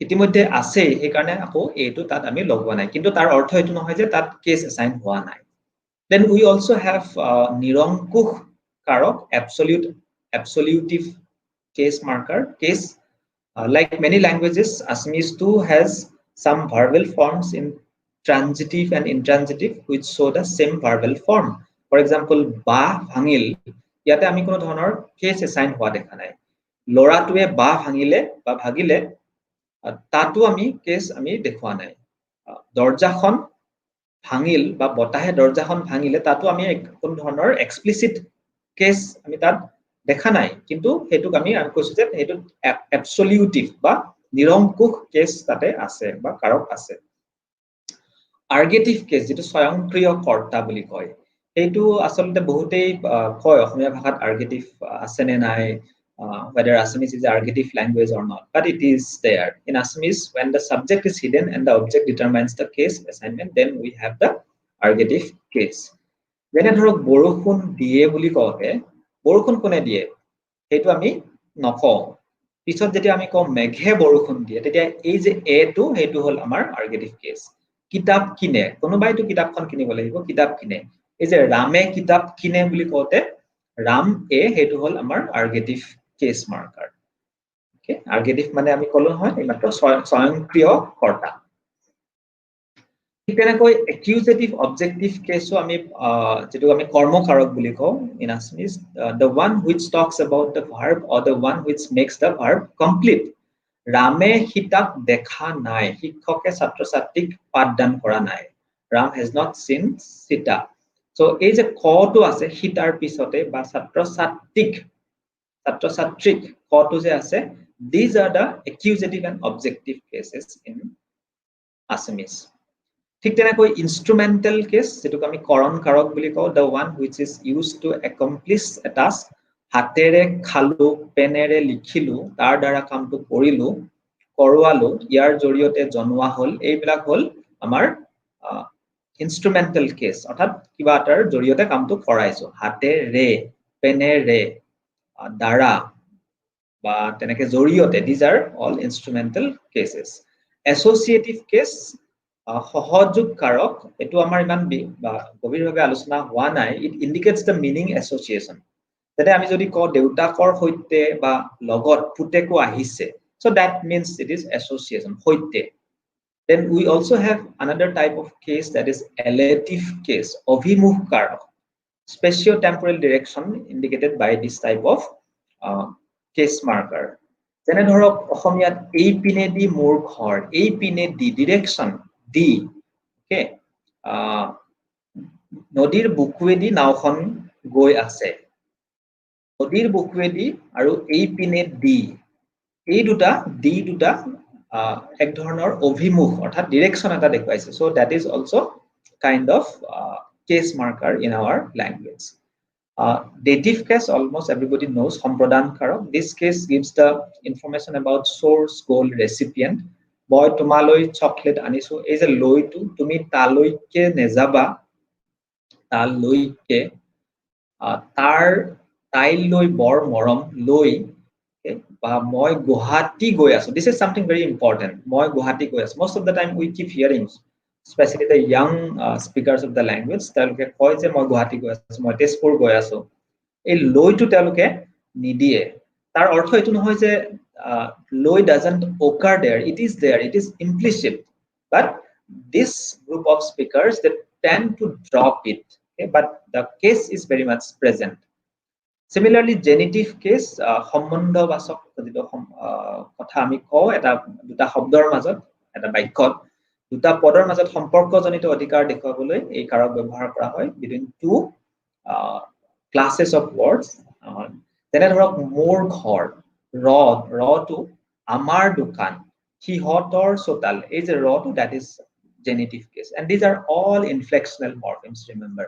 ইতিমধ্যে আছে, সেইকাৰণে আকৌ এইটো তাত আমি লগোৱা নাই। কিন্তু তাৰ অৰ্থ এইটো নহয় যে তাত কেস এসাইন হোৱা নাই। Then we also have নিৰংকুশ কাৰক, absolutive case marker, case. Like many languages, Assamese too has some verbal forms in transitive and intransitive which show the same verbal form. For example, ba bhangil, ইয়াতে আমি কোনো ধৰণৰ case assign হোৱা দেখা নাই। লৰাটোৱে বা ভাঙিলে বা ভাগিলে, তাতো আমি কেস আমি দেখুৱা নাই। দৰজাখন ভাঙিল বা বতাহে দৰজাখন ভাঙিলে, তাতো আমি কোনো ধৰণৰ এক্সপ্লিসিট কেস আমি তাত দেখা নাই, কিন্তু হেতুক আমি কৈছো যে হেতু অ্যাবসলিউটিভ বা নিৰংকুশ কেস তাতে আছে বা কাৰক আছে। আৰ্গেটিভ কেস, যেটো স্বয়ংক্ৰিয় কৰ্তা বুলি কয়, এইটো আসলতে বহুতেই কয় অসমীয়া ভাষাত আৰ্গেটিভ আছে নে নাই, whether Assamese is an argative language or not, but it is there. In Assamese, when the subject is hidden and the object determines the case assignment, then we have the argative case. When ধৰক বৰষুণ দিয়ে বুলি কওঁতে, বৰষুণ কোনে দিয়ে সেইটো আমি নকওঁ। পিছত যেতিয়া আমি কওঁ মেঘে বৰষুণ দিয়ে, তেতিয়া এই যে এটো সেইটো হল আমাৰ আৰ্গেটিভ কেস। কিতাপ কিনে কোনোবাইতো কিতাপখন কিনিব লাগিব কিতাপ কিনে এই যে ৰামে কিতাপ কিনে বুলি কওঁতে ৰাম এ হেতু হল আমাৰ আৰ্গেটিভ কেস মাৰ্কাৰ ওকে আৰ্গেটিভ মানে আমি কলো নহয় এইমাত্ৰ স্বয়ংক্ৰিয় কৰ্তা ঠিক তেনেকৈ একিউজেটিভ অবজেক্টিভ কেসও আমি যেটো আমি কৰ্মকাৰক বুলি কওঁ in Assamese the one which talks about the verb or the one which makes the verb complete ৰামে সীতাক দেখা নাই শিক্ষকে ছাত্ৰ ছাত্ৰীক পাঠদান কৰা নাই Ram has not seen sita so এই যে কটো আছে সীতাৰ পিছতে বা ছাত্ৰ ছাত্ৰীক কটো যে আছে these are the accusative and objective cases in Assamese ঠিক তেনেকৈ ইনস্ট্ৰুমেন্টাল কেস যেটো আমি কৰণ কাৰক বুলি কওঁ the one which is used to accomplish a task হাতেৰে খালু পেনেৰে লিখিলু তাৰ দ্বাৰা কামটো কৰিলু কৰৱালু ইয়াৰ জৰিয়তে জনোৱা হল এইবিলাক হল আমাৰ ইনস্ট্ৰুমেন্টাল কেস অৰ্থাৎ কিবা এটাৰ জৰিয়তে কামটো কৰাইছো হাতেৰে পেনেৰে দ্বাৰা বা তেনেকে জৰিয়তে these are all instrumental cases associative case সহযোগ কাৰক এটো আমাৰ ইমান গভীৰভাৱে আলোচনা হোৱা নাই it indicates the meaning association যেনে আমি যদি কওঁ দেউতাকৰ হৈতে বা লগত পুতেকো আহিছে so that means it is association হৈতে then we also have another type of case that is elative case অভিমুখ কাৰক spatio-temporal direction indicated by this type of case marker যেনে ধৰক অসমীয়াত এই পিনে দি মোৰ ঘৰ এই পিনে দি direction দি ওকে নদীৰ বুকুৱেদি নাওখন গৈ আছে নদীৰ বুকুৱেদি আৰু এই পিনে দি এই দুটা এক ধৰণৰ অভিমুখ অৰ্থাৎ direction এটা দেখুৱাইছে so that is also kind of case marker in our language dative case almost everybody knows সম্প্ৰদান কাৰক this case gives the information about source goal recipient মই তোমালৈ চকলেট আনিছো এই যে লৈটো তুমি তালৈকে নেযাবা তালৈকে তাৰ তাইলৈ বৰ মৰম লৈ বা মই গুৱাহাটী গৈ আছো this is something very important মই গুৱাহাটী গৈ আছো most of the time we keep hearing especially the young speakers of the language তেওঁলোকে কয় যে মই গুৱাহাটী গৈ আছো মই তেজপুৰ গৈ আছো এই লৈটো তেওঁলোকে নিদিয়ে তাৰ অৰ্থ এটো নহয় যে loy doesn't occur there it is implicit but this group of speakers that tend to drop it okay? But the case is very much present similarly genitive case সম্বন্ধবাচক যেটো কথা আমি কওঁ এটা দুটা শব্দৰ মাজত এটা বাক্যত দুটা পদৰ মাজত সম্পৰ্কজনিত অধিকাৰ দেখুৱাবলৈ এই কাৰক ব্যৱহাৰ কৰা হয় between two classes of words যেনে ধৰক মোৰ ঘৰ ৰটো আমাৰ দোকান সিহঁতৰ চোতাল এই যে ৰটো that is genitive case and these are all inflectional morphemes remember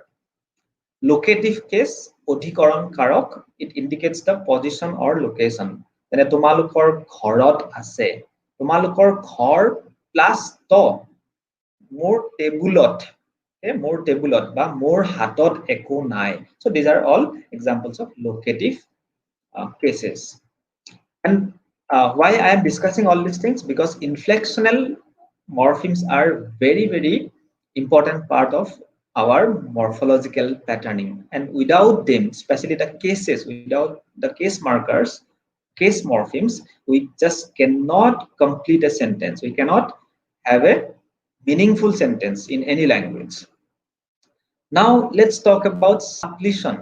locative case অধিকৰণ কাৰক it indicates the position or location যেনে তোমালোকৰ ঘৰত আছে তোমালোকৰ ঘৰ প্লাস তো মোৰ টেবুলত বা মোৰ হাতত একো নাই so these are all examples of locative cases and why I am discussing all these things because inflectional morphemes are very important part of our morphological patterning and without them especially the cases without the case markers case morphemes we just cannot complete a sentence we cannot have a meaningful sentence in any language now let's talk about suppletion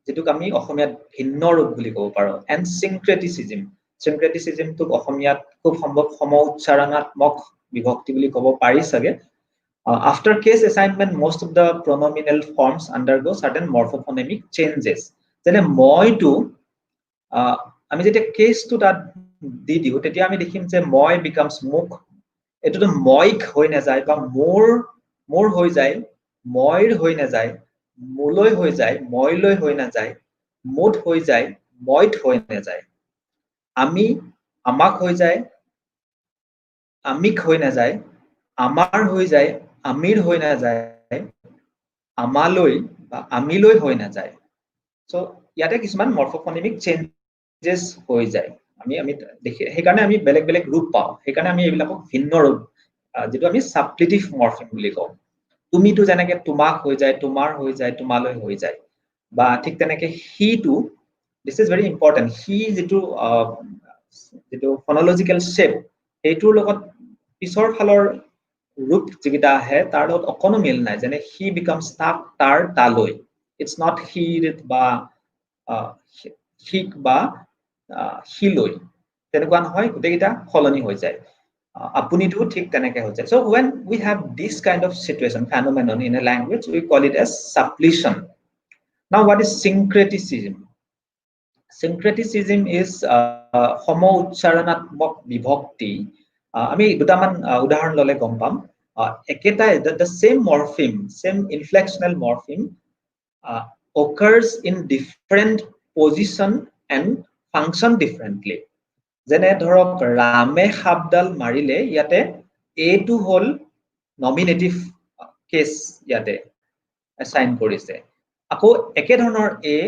যেটুক আমি অসমীয়াত ভিন্ন ৰূপ বুলি ক'ব পাৰো and syncretism টুক অসমীয়াত খুব সম্ভৱ সম উচ্চাৰণাত্মক বিভক্তি বুলি ক'ব পাৰি সগে after case assignment most of the pronominal forms undergo certain morphophonemic changes যেনে মই টু আমি যেতিয়া কেস টু তাত দি দিও তেতিয়া আমি দেখিম যে মই becomes মুখ এটোটো মইক হৈ না যায় বা মোৰ হৈ যায় মইৰ হৈ না যায় মোলৈ হৈ যায় মইলৈ হৈ না যায় মুঠ হৈ যায় মইত হৈ না যায় আমি আমাক হৈ যায় আমিক হৈ না যায় আমাৰ হৈ যায় আমিৰ হৈ না যায় আমালৈ বা আমিলৈ হৈ না যায় সো ইয়াতে কিছুমান মৰফোফোনেমিক চেঞ্জেস হৈ যায় আমি দেখি সেই কাৰণে আমি বেলেগ ৰূপ পাও সেই কাৰণে আমি এইবিলাকক ভিন্ন ৰূপ যেটো আমি সাবক্লেটিভ মৰফিম বুলি কওঁ তুমিটো যেনেকে তোমাক হৈ যায় তোমাৰ হৈ যায় তোমালৈ হৈ যায় বা ঠিক তেনেকে হি টু this is very important হি যেটো phonological shape এইটোৰ লগত পিছৰ ফালৰ ৰূপ যিটা আহে তাৰ লগত অকনো মিল নাই যেনে হি becomes তাক তাৰ তালৈ it's not he বা হিক বা হিলৈ তেনেকুৱা নহয় গোটেইটা সলনি হৈ যায় apunitu thik teneke hoy jay so when we have this kind of situation phenomenon in a language we call it as suppletion now what is syncretism syncretism is homo uchcharanatmok vibhakti ami dutaman udaharon lole gom pam eketa the same morpheme same inflectional morpheme occurs in different position and function differently যেনে ধৰক ৰামে খাপডাল মাৰিলে ইয়াতে এ two হল nominative case ইয়াতে assign কৰিছে আকৌ একে ধৰণৰ এ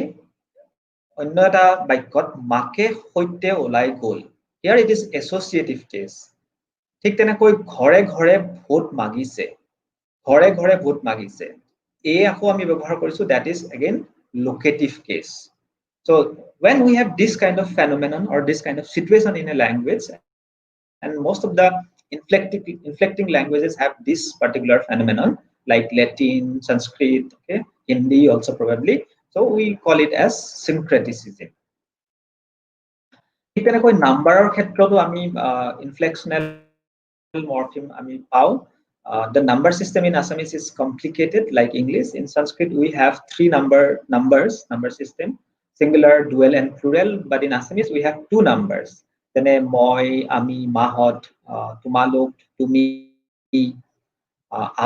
অন্য এটা বাক্যত মাকে সৈতে ওলাই গল here it is associative case ঠিক তেনেকৈ ঘৰে ঘৰে ভোট মাগিছে ঘৰে ঘৰে ভোট মাগিছে এ আকৌ আমি ব্যৱহাৰ কৰিছো that is again locative case so when we have this kind of phenomenon or this kind of situation in a language and most of the inflecting languages have this particular phenomenon like Latin Sanskrit okay Hindi also probably so we call it as syncretism ঠিক তেনেকৈ নাম্বাৰৰ ক্ষেত্ৰতো আমি inflectional morpheme ami pau the number system in Assamese is complicated like English in Sanskrit we have three number system singular dual and plural but in Assamese we have two numbers tene moi ami mahot tumalok tumi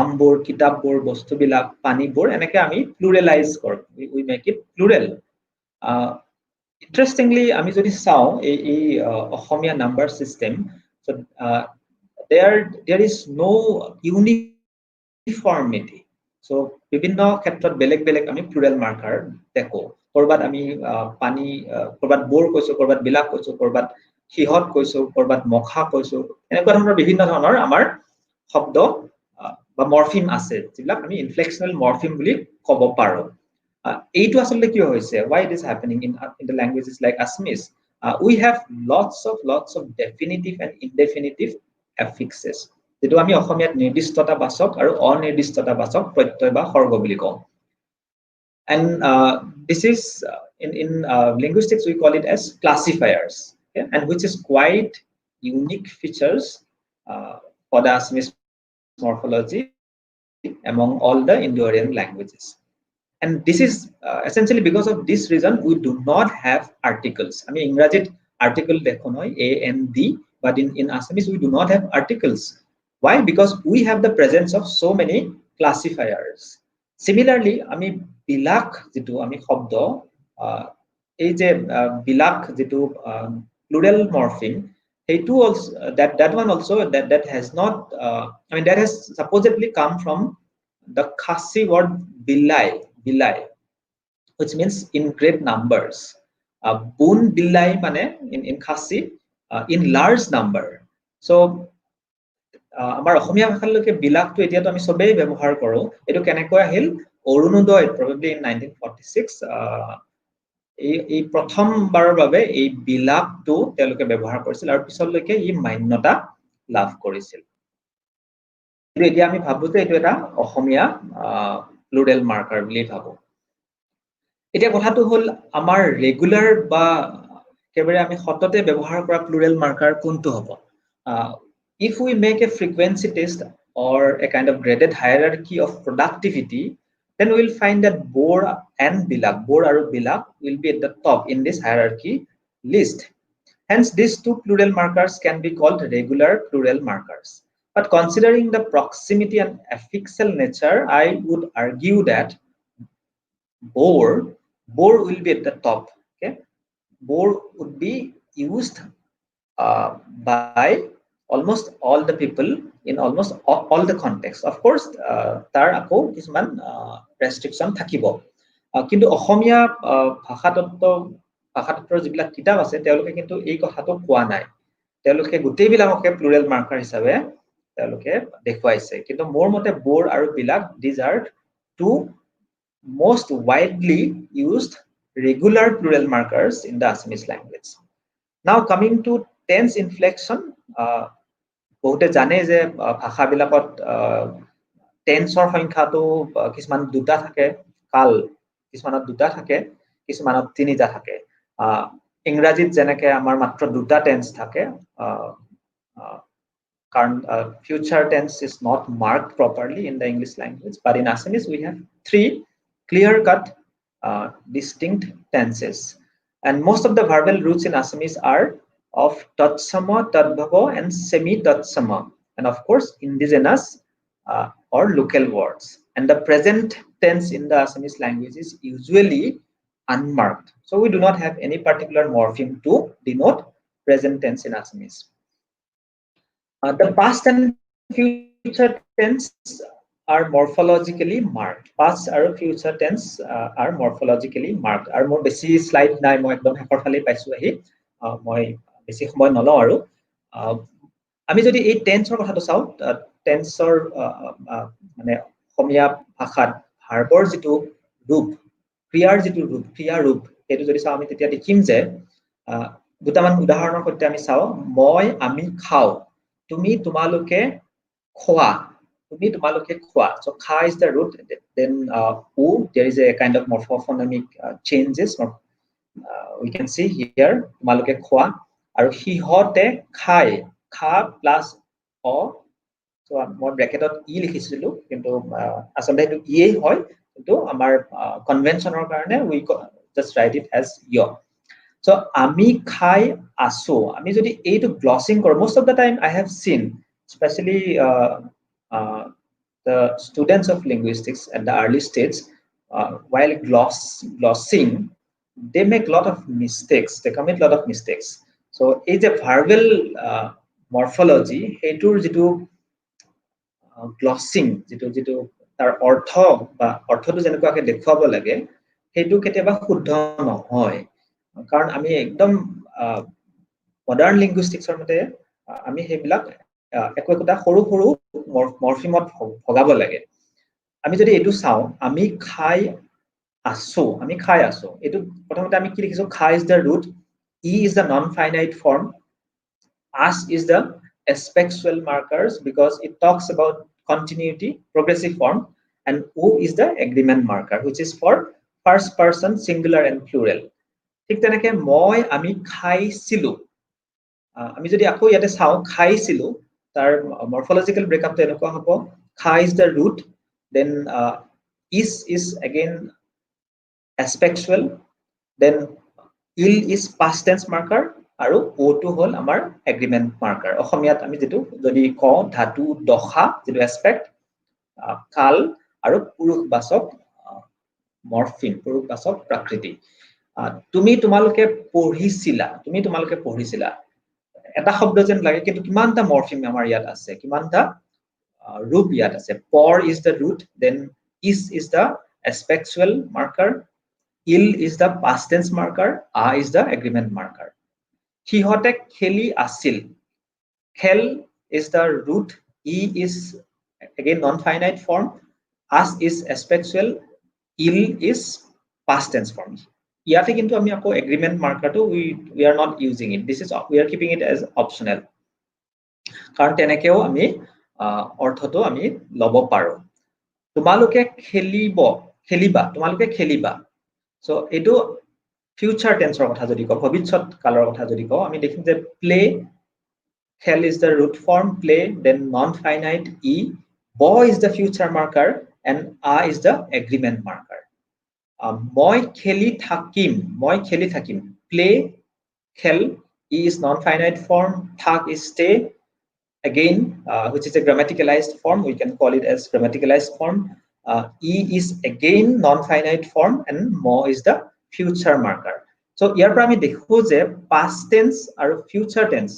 ambor kitabor bostu bilak pani bor eneke ami pluralize kor we make it plural interestingly ami jodi sao ei ohomia number system so there is no uniformity so bibhinno khetrot beleg ami plural marker dekho korbat ami pani korbat bor koiso korbat bilak koiso korbat hihot koiso korbat mokha koiso enekwa dhৰণৰ bibhinno dhৰণৰ amar শব্দ বা মৰফিম আছে যেবিলাক আমি ইনফ্লেকশনাল মৰফিম বুলি কব পাৰো এইটো আসলে কি হৈছে why it is happening in the languages like Assamese we have lots of definitive and indefinitive affixes যেটো আমি অসমীয়াত নিৰ্দিষ্টতা বাচক আৰু অনিৰ্দিষ্টতা বাচক প্ৰত্যয় বা সৰ্গ বুলি কওঁ and this is in linguistics we call it as classifiers okay? and which is quite unique features for the Assamese morphology among all the Indo-Aryan languages and this is essentially because of this reason we do not have articles I mean ingrazit article dekho noy a and d but in Assamese we do not have articles why because we have the presence of so many classifiers similarly ami bilak jitu ami shobdo ei je bilak jitu plural morpheme heitu also that one also that has not I mean that has supposedly come from the Khasi word bilai which means in great numbers bun bilai mane in Khasi in large number so amar ohomia bhakhar loke bilak to etia to ami sobe ব্যবহাৰ কৰো etu kenekoi ahil Orunodoi probably in 1946 এই প্ৰথম বাৰৰ বাবে এই বিলাকটো তেওঁলোকে ব্যৱহাৰ কৰিছিল আৰু পিছলৈকে ই মান্যতা লাভ কৰিছিল কিন্তু এতিয়া আমি ভাবো যে এটো এটা অসমীয়া প্লুৰেল মাৰ্কাৰ বুলি ভাবো এতিয়া কথাটো হল আমাৰ ৰেগুলাৰ বা কেৱৰে আমি সততে ব্যৱহাৰ কৰা প্লুৰেল মাৰ্কাৰ কোনটো হ'ব if we make a frequency test or a kind of graded hierarchy of productivity then we will find that bor and bilak bor aru bilak will be at the top in this hierarchy list hence these two plural markers can be called regular plural markers but considering the proximity and affixal nature I would argue that bor will be at the top okay bor would be used by almost all the people in almost all the context of course tar ako kisman restriction thakibo kintu ohomia bhashatottor jibila kitab ase teoloke kintu ei kotha to koa nai teoloke gutei bilakoke plural marker hisabe তেওঁলোকে দেখুৱাইছে কিন্তু মোৰ মতে বৰ আৰু বিলাক these are two most widely used regular plural markers in the Assamese language. Now coming to tense inflection, বহুতে জানে যে ভাষাবিলাকত টেন্সৰ সংখ্যাটো কিছুমান দুটা থাকে, কাল কিছুমানত দুটা থাকে, কিছুমানত তিনিটা থাকে। ইংৰাজীত যেনেকে আমাৰ মাত্ৰ দুটা টেন্স থাকে, কাৰণ future tense is not marked properly in the English language, but in Assamese we have three clear-cut distinct tenses, and most of the verbal roots in Assamese are of tatsama, tadbhava, and semi-tatsama, and of course indigenous or local words. And the present tense in the Assamese language is usually unmarked, so we do not have any particular morpheme to denote present tense in Assamese. The past and future tense are morphologically marked. Past আৰু future tense are morphologically marked. আৰু মোৰ বেছি slide নাই, মই একদম শেষৰ ফালে পাইছো আহি, মই বেছি সময় নলওঁ আৰু আমি যদি এই টেন্সৰ কথাটো চাওঁ, টেন্সৰ মানে অসমীয়া ভাষাত ভাৰ্বৰ যিটো ৰূপ, ক্ৰিয়াৰ যিটো ৰূপ, ক্ৰিয়া ৰূপ, সেইটো যদি চাওঁ আমি তেতিয়া দেখিম যে দুটামান উদাহৰণৰ সৈতে আমি চাওঁ, মই আমি খাওঁ, তুমি তোমালোকে খোৱা, তুমি তোমালোকে খোৱা. So kha is the root, then u, there is a kind of morphophonemic changes. We can see here তোমালোকে খোৱা, আৰু সিহঁতে খায়, খা plus অ, so মই ব্ৰেকেটত ই লিখিছিলো কিন্তু আচলতে এইটো ইয়েই হয়, কিন্তু আমাৰ কনভেনচনৰ কাৰণে we just write it as yo. So আমি খাই আছো, আমি যদি এইটো গ্লসিং কৰো, most of the time I have seen, especially the students of linguistics at the early stage, while glossing, they make a lot of mistakes, they commit a lot of mistakes. So it's a verbal morphology, এইটোৰ যিটো গ্লসিং, যিটো তাৰ অৰ্থ বা অৰ্থটো যেনেকুৱাকে দেখুৱাব লাগে, সেইটো কেতিয়াবা শুদ্ধ নহয়, কাৰণ আমি একদম মডাৰ্ণ লিংগুইষ্টিক্সৰ মতে আমি সেইবিলাক একোটা সৰু সৰু মৰফিমত ভগাব লাগে। আমি যদি এইটো চাওঁ, আমি খাই আছো, আমি খাই আছো, এইটো প্ৰথমতে আমি কি লিখিছো, খা is the root, e is the non-finite form, as is the aspectual markers because it talks about continuity, progressive form, and u is the agreement marker, which is for first person singular and plural. ঠিক তেনেকে মই আমি খাইছিলো, আমি যদি আকৌ ইয়াতে চাওঁ খাইছিলো, তাৰ মৰফলজিক্যাল ব্ৰেকআপটো এনেকুৱা হ'ব, খা is the root, then is again aspectual, then il is past tense marker, আৰু o টো হ'ল আমাৰ এগ্ৰিমেন্ট মাৰ্কাৰ। অসমীয়াত আমি যেটো যদি কওঁ ধাতু দশা, যেটো এসপেক্ট, কাল আৰু পুৰুষবাচক মৰফিম, পুৰুষবাচক প্ৰাকৃতি। তুমি তোমালোকে পঢ়িছিলা, তুমি তোমালোকে পঢ়িছিলা, এটা শব্দ যেন লাগে কিন্তু কিমানটা মৰফিম আমাৰ ইয়াত আছে, কিমানটা ৰূপ ইয়াত আছে। por is the root, then is the aspectual marker, il is the past tense marker, a is the agreement marker. সিহঁতে খেলি আছিল, খেল is the root, e is again non-finite form, as is aspectual, il is past tense form. ইয়াতে কিন্তু আমি আকৌ agreement markerটো we are not using it, this is we are keeping it as optional, কাৰণ তেনেকেও আমি অৰ্থটো আমি লব পাৰো। তোমালোকে খেলিবা, তোমালোকে খেলিবা, so এইটো future tenseৰ কথা যদি কওঁ, ভৱিষ্যৎ কালৰ কথা যদি কওঁ, আমি দেখিম যে play, খেল is the root form, play, then non-finite e, bo is the future marker, and a is the agreement marker. মই খেলি থাকিম, মই খেলি থাকিম, play, খেল, e is non-finite form, thak is stay, again which is a grammaticalized form, we can call it as grammaticalized form, e is again non-finite form, and mo is the future marker. So ইয়াৰ পৰা আমি দেখো যে past tense আৰু future tense,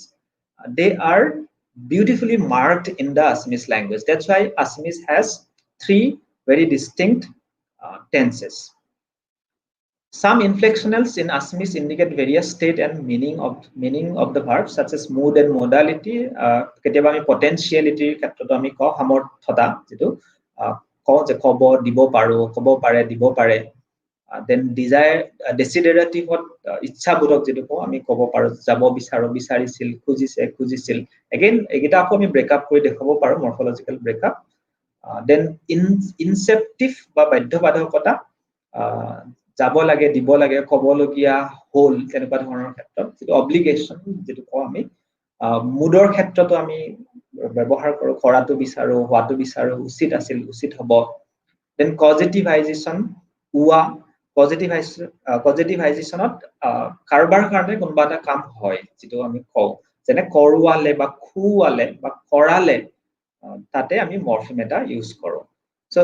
they are beautifully marked in the Assamese language. That's why Assamese has three very distinct tenses. Some inflectionals in Assamese indicate various state and meaning of the verb, such as mood and modality. কেতিয়াবা আমি potentiality ক্ষেত্ৰত আমি কওঁ সামৰ্থ্যতা, যেটো কওঁ যে ক'ব, দিব পাৰো, ক'ব পাৰে, দিব পাৰে। Then desire, desiderative ইচ্ছাবোধক যেটো কওঁ আমি ক'ব পাৰো, যাব বিচাৰো, বিচাৰিছিল, খুজিছে, খুজিছিল। Again এগিটা আকৌ আমি ব্ৰেক আপ কৰি দেখাব পাৰো, morphological break up. Then inceptive বা বাধ্যবাধকতা, যাব লাগে, দিব লাগে, ক'বলগীয়া হ'ল, তেনেকুৱা ধৰণৰ ক্ষেত্ৰত যেটো অব্লিগেশ্যন যেটো কওঁ আমি। মুডৰ ক্ষেত্ৰতো আমি ব্যৱহাৰ কৰো, কৰাটো বিচাৰো, হোৱাটো বিচাৰো, উচিত আছিল, উচিত হ'ব। Then causativization, উৱা, causativization কাৰোবাৰ কাৰণে কোনোবা এটা কাম হয়, যেটো আমি কওঁ, যেনে কৰোৱালে বা খুৱালে বা কৰালে, তাতে আমি মৰফিম এটা ইউজ কৰো। সো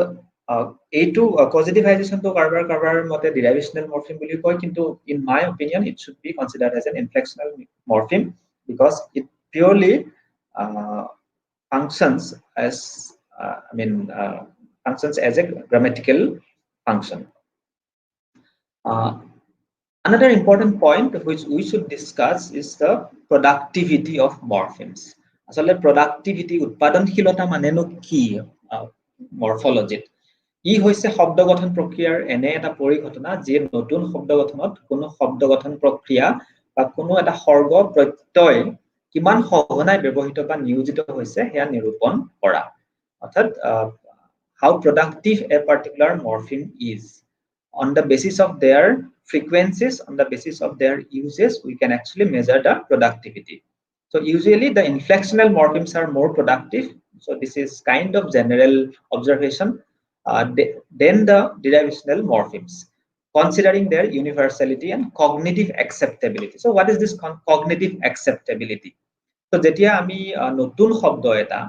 এইটো causativization to কাৰোবাৰ মতে derivational morpheme বুলি কয়, কিন্তু in my opinion it should be considered as an inflectional morpheme because it purely functions as functions as a grammatical function. Another important point which we should discuss is the productivity of morphemes. আসলে productivity, উৎপাদনশীলতা মানেনো কি মৰফলজিত? ই হৈছে শব্দ গঠন প্ৰক্ৰিয়াৰ এনে এটা পৰিঘটনা যে নতুন শব্দ গঠনত কোনো শব্দ গঠন প্ৰক্ৰিয়া বা কোনো এটা সৰ্গ প্ৰত্যয় কিমান সঘনাই ব্যৱহৃত বা নিয়োজিত হৈছে সেয়া নিৰূপণ কৰা। অৰ্থাৎ how productive a particular morpheme is. On the basis of their frequencies, on the basis of their uses, we can actually measure the productivity. So usually the inflectional morphemes are more productive. So this is kind of general observation. Then the derivational morphemes, considering their universality and cognitive acceptability. So what is this cognitive acceptability? So যেতিয়া আমি নতুন শব্দ এটা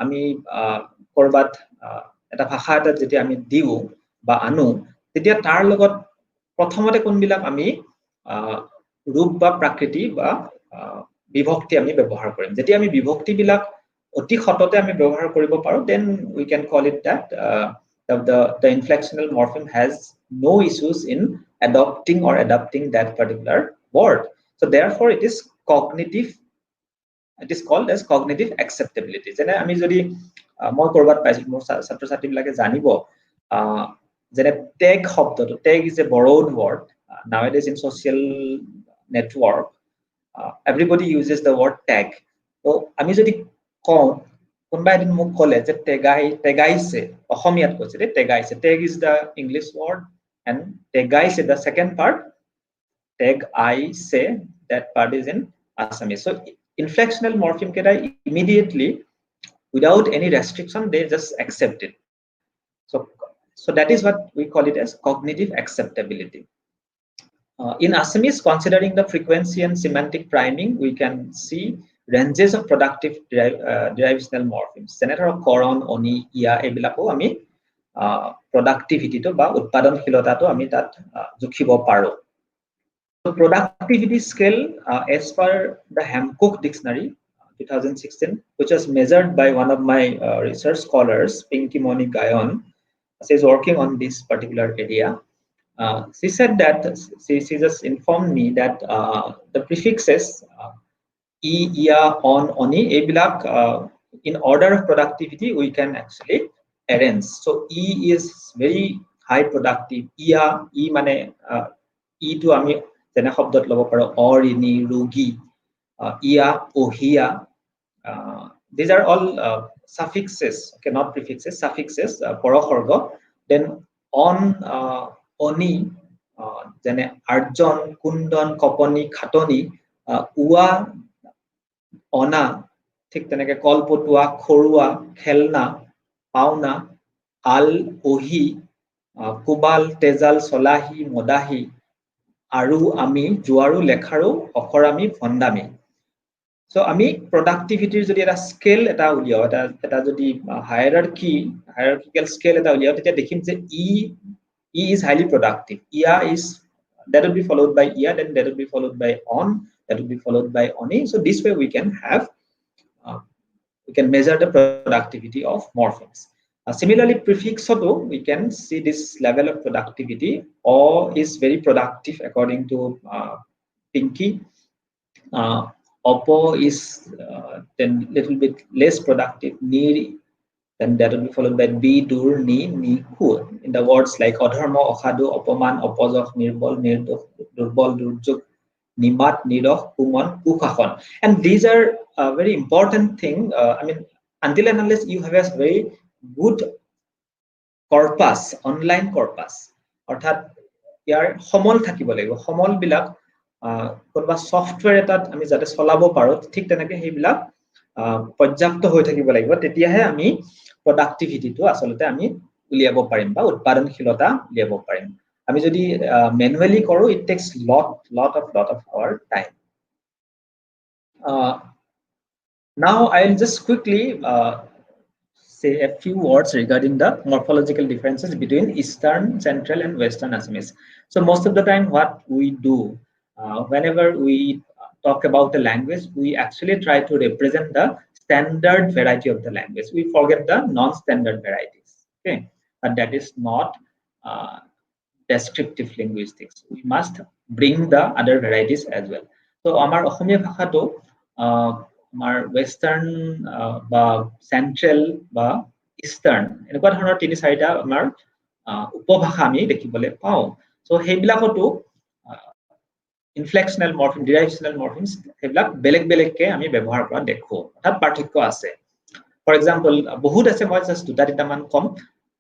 আমি কৰবাত এটা ভাষা এটা যেতিয়া আমি দিও বা আনো, তেতিয়া তাৰ লগত প্ৰথমতে কোনবিলাক আমি ৰূপ বা প্ৰাকৃতি বা বিভক্তি আমি ব্যৱহাৰ কৰিম। যেতিয়া আমি বিভক্তি বিলাক অতি সততে আমি ব্যৱহাৰ কৰিব পাৰো, then we can call it that the inflectional morpheme has no issues in adopting or adapting that particular word. So therefore it is cognitive, it is called as cognitive acceptability. যেনে আমি যদি মই কৰবাত পাইছো, মোৰ ছাত্ৰ ছাত্ৰী বিলাকে জানিব, যেনে tag শব্দটো, tag is a borrowed word. Nowadays in social network everybody uses the word tag. So আমি যদি কওঁ, কোনবা এদিন মোক ক'লে যে টেগাইছে, অসমীয়াত কৈছে যে টেগাইছে, tag is the English word and টেগাইছে, the second part, tag I say, that part is in Assamese. So inflectional morpheme কেটা immediately, without any restriction, they just accept it. So that is what we call it as cognitive acceptability. In Assamese, considering the frequency and semantic priming, we can see ranges of productive derivational morphemes. যেনে ধৰক কৰণ, অনি, ইয়া, এইবিলাকো আমি productivity-টো বা উৎপাদনশীলতাটো আমি তাত জুখিব পাৰো। So productivity scale, as per the Hancock Dictionary 2016, which was measured by one of my research scholars, Pinky Moni Gayon. She is working on this particular area. She said that she just informed me that the prefixes e, ia, on, oni, ebilak, in order of productivity we can actually arrange. So e is very high productive. Ia, e mane e to ami jene শব্দত লব পাৰো অৰিনি, ৰোগী, ইয়া, অহিয়া. These are all suffixes, okay, not prefixes, suffixes, পৰসৰ্গ. Then on, oni, যেনে আৰ্জন, কুন্দন, কপনি, খাটনি, উৱা, অনা, ঠিক তেনেকে কলপটুৱা, খৰুৱা, খেলনা, পাওনা, আল, অহি, কুবাল, তেজাল, চলাহী, মদাহী, আৰু আমি, জোৱাৰু, লেখাৰু, অখৰামী, ভণ্ডামী. So আমি productivity যদি এটা স্কেল এটা উলিয়াও, এটা যদি hierarchical scale এটা উলিয়াও, তেতিয়া দেখিম যে e is highly productive. Ia is, that will be followed by ia, then that will be followed by on, that will be followed by oni. So this way we can have we can measure the productivity of morphemes. Similarly, prefix also, we can see this level of productivity. O is very productive according to Pinky. Oppo is then little bit less productive. Ni, then that will be followed by B, dur, ni, ku. In the words like Odharma, Okhadu, Opoman, Opozok, Nirbol, Nirdok, Durbol, Durjuk, Nimat, Nidok, Kumon, Kukhakon. And these are a very important thing. I mean, until and unless you have a very good corpus, online corpus, অৰ্থাৎ ইয়াৰ সমল থাকিব লাগিব, সমল বিলাক কোনোবা software এটাত আমি যাতে চলাব পাৰো, ঠিক তেনেকে সেইবিলাক পৰ্যাপ্ত হৈ থাকিব লাগিব, তেতিয়াহে আমি প্ৰডাক্টিভিটিটো আচলতে আমি উলিয়াব পাৰিম বা উৎপাদনশীলতা উলিয়াব পাৰিম। আমি যদি ম্যানুয়ালি কৰো, it takes lot of our time. Now I'll just quickly say a few words regarding the morphological differences between Eastern, Central, and Western Assamese. So most of the time what we do, whenever we talk about the language, we actually try to represent the standard variety of the language. We forget the non-standard varieties, okay? But that is not descriptive linguistics. We must bring the other varieties as well. So our Assamese bhashato আমাৰ western বা central বা eastern এনেকুৱা ধৰণৰ তিনি চাৰিটা আমাৰ উপভাষা আমি দেখিবলৈ পাওঁ। সো সেইবিলাকতো ইনফ্লেকশনাল মৰফিম, ডিৰাইভেশনাল মৰফিমস সেইবিলাক বেলেগ বেলেগকে আমি ব্যৱহাৰ কৰা দেখো, অৰ্থাৎ পাৰ্থক্য আছে। ফৰ এক্সাম্পল বহুত আছে, মই জাষ্ট দুটা তিনিটামান কম।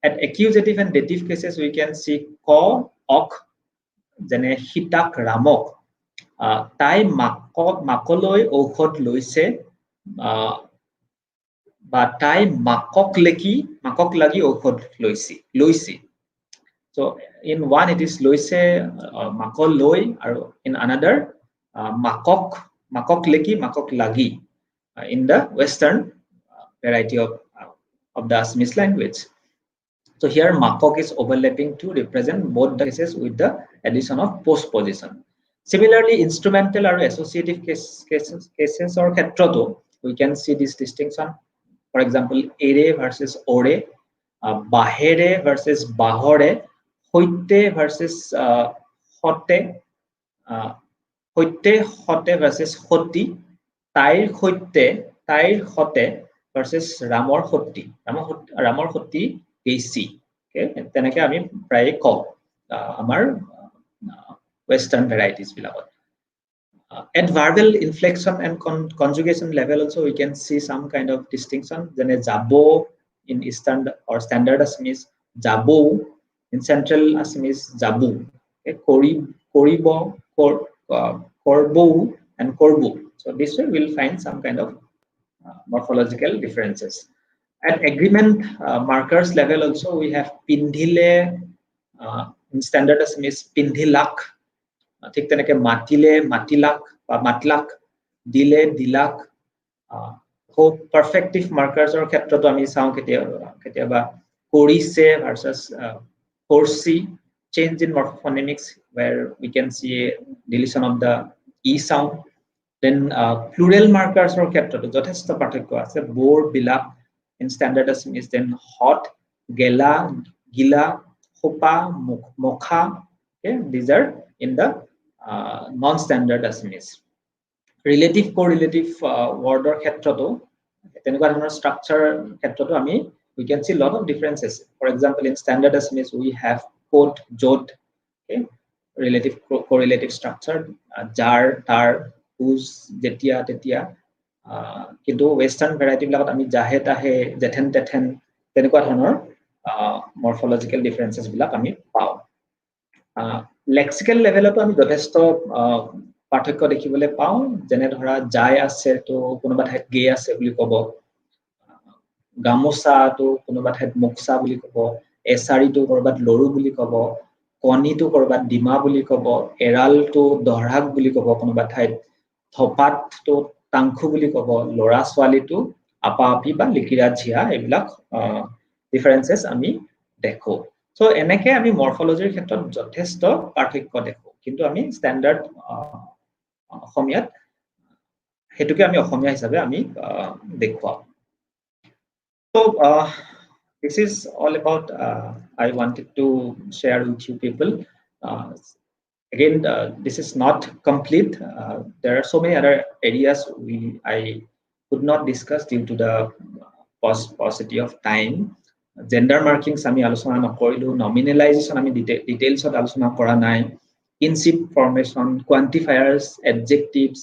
At accusative and dative cases we can see ক, অক, যেনে সীতাক, ৰামক, তাই মাকলৈ ঔষধ লৈছে, বা তাই মাকক লাগি ঔষধ লৈছি। So in one it is লৈছে, মাকলৈ, আৰু in another মাকক লাগি in the Western variety of the Assamese language. So here makok is overlapping to represent both the cases with the addition of postposition. Similarly, instrumental or associative cases or khetroto, we can see this distinction. For example, ere versus ore, bahere versus bahore, hoite versus hote, hote versus hoti, tair hote versus ramor hoti geisi. Okay, teneke ami pray ko amar Western varieties bilakot. At verbal inflection and conjugation level also we can see some kind of distinction. Jane jabo in Eastern or Standard Assamese, jabo in Central Assamese, jabu. Okay, koribo, korbo, and korbu. So this way we'll find some kind of morphological differences. At agreement markers level also we have pindhile in Standard Assamese, pindhilak, ঠিক তেনেকে মাতিলে মাতিলাক বা মাতলাক, দিলে দিলাক। খুব perfective মাৰ্কাৰ্সৰ ক্ষেত্ৰতো আমি চাওঁ কেতিয়াবা কৰিছে versus কৰছি, change in morphonemics where we can see a deletion of the e sound. Then plural markersৰ ক্ষেত্ৰতো যথেষ্ট পাৰ্থক্য আছে, বৰ বিলাক in Standard Assamese, then hot, gela, gila, khopa, mokha. Okay, these are in the non-standard Assamese. Relative correlative word or khetroto tenekwa dhৰণৰ structure khetroto ami we can see a lot of differences. For example, in Standard Assamese we have quote, jot, okay, relative correlative structure, jar, tar, whose, jetia, tetia. Kintu Western variety bilakot ami jahe tahe, jethen tethen tenekwa dhৰণৰ morphological differences bilak ami pao. Lexical level to আমি যথেষ্ট পাৰ্থক্য দেখিবলৈ পাওঁ, যেনে ধৰা যাই আছে তো কোনোবা ঠাইত গে আছে বুলি ক'ব, গামোচা তো কোনোবা ঠাইত মুকসা বুলি ক'ব, এছাৰি তো কৰবাত লৰু বুলি ক'ব, কণী তো কৰবাত ডিমা বুলি ক'ব, এৰাল তো দহৰাক বুলি ক'ব কোনোবা ঠাইত, থপাত তো টাংখু বুলি ক'ব, লৰা ছোৱালী তো আপা আপি বা লিকিৰা ঝিয়া, এইবিলাক ডিফাৰেন্সেস আমি দেখো। So এনেকে আমি মৰফলজিৰ ক্ষেত্ৰত যথেষ্ট পাৰ্থক্য দেখো, কিন্তু আমি স্ট্যান্ডাৰ্ড অসমীয়াত হেতুকে আমি অসমীয়া হিচাপে আমি দেখুৱাও। So this is all about I wanted to share with you people. Uh, Again, this is not complete. There are so many other areas I could not discuss due to the paucity of time. Gender markings আমি আলোচনা নকৰিলো, nominalization আমি details আলোচনা কৰা নাই, kinship formation, quantifiers, adjectives,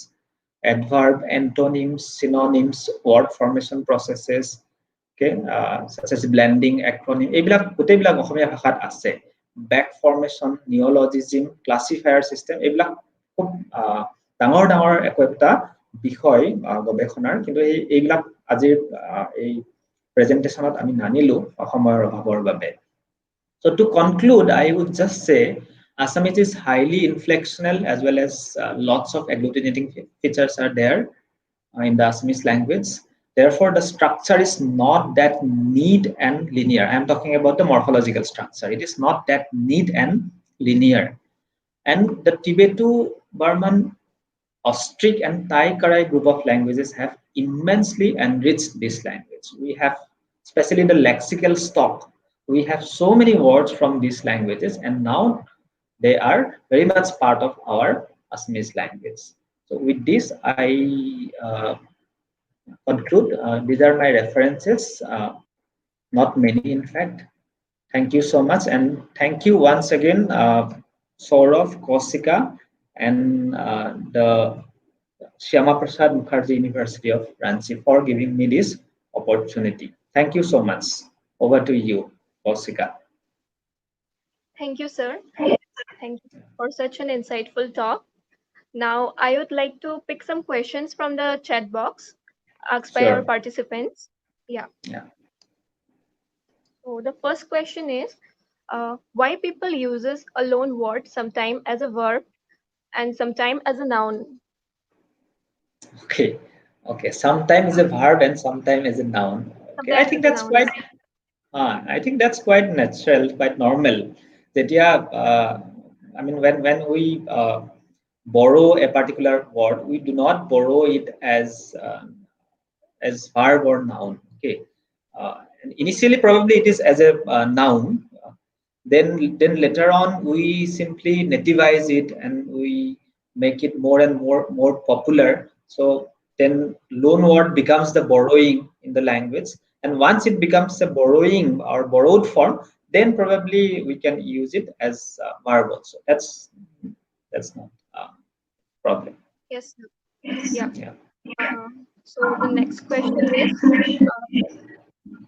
adverb, antonyms, synonyms, word formation processes, okay, such as blending, acronym, এইবিলাক গোটেইবিলাক অসমীয়া ভাষাত আছে। back formation, neologism, classifier system, এইবিলাক খুব ডাঙৰ ডাঙৰ একটা বিষয় গৱেষণাৰ, কিন্তু এইবিলাক আজিৰ এই প্ৰেজেন্টেশনত আমি নানিলো সময়ৰ অভাৱৰ বাবে। So to conclude, I would just say Assamese is highly inflectional as well as lots of agglutinating features are there in the Assamese language. Therefore, the structure is not that neat and linear. I am talking about the morphological structure. It is not that neat and linear. And the Tibeto-Burman, Austric, and Thai-Karai group of languages have immensely enriched this language. We have, especially the lexical stock, we have so many words from these languages, and now they are very much part of our Assamese language. So with this, I conclude. These are my references, not many in fact. Thank you so much, and thank you once again, Saurav, Kausika, and the Shyama Prasad Mukherjee University of Ranchi for giving me this opportunity. Thank you so much. Over to you, Kausika. Thank you, sir. Thank you for such an insightful talk. Now, I would like to pick some questions from the chat box asked by our Sure. participants. Yeah. So the first question is, why people uses a loan word sometime as a verb and sometime as a noun? Okay. Okay. Sometime is a verb and sometime is a noun. Okay. I Sometime think as a that's noun, quite. yeah. I think that's quite natural, quite normal. That yeah, I mean, when we borrow a particular word, we do not borrow it as verb or noun. Okay. And initially, probably it is as a noun. Then later on, we simply nativize it and we make it more and more popular. So then loan word becomes the borrowing in the language, and once it becomes a borrowing or borrowed form, then probably we can use it as verb also. That's not a problem. Yes, sir. Yeah. Yeah. So the next question is, uh,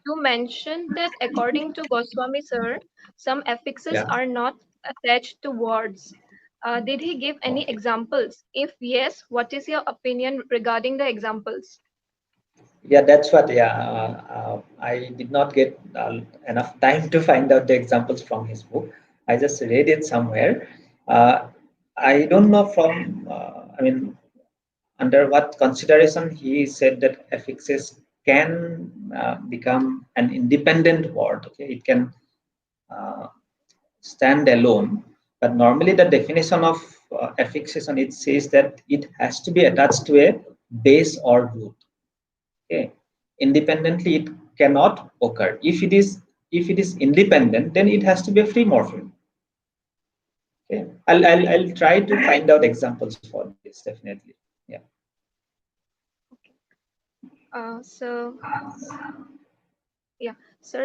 you mentioned that according to Goswami sir, some affixes Yeah. are not attached to words. Did he give any Okay. examples? If yes, what is your opinion regarding the examples? Yeah, that's what. Yeah, I did not get enough time to find out the examples from his book. I just read it somewhere. Uh, I don't know from. I mean, under what consideration he said that affixes can become an independent word. Okay, it can uh, stand alone. But normally, the definition of affixation, it says that it has to be attached to a base or root. Okay, independently it cannot occur. If it is independent, then it has to be a free morpheme. Okay, I'll try to find out examples for this definitely. Yeah. So yeah, sir.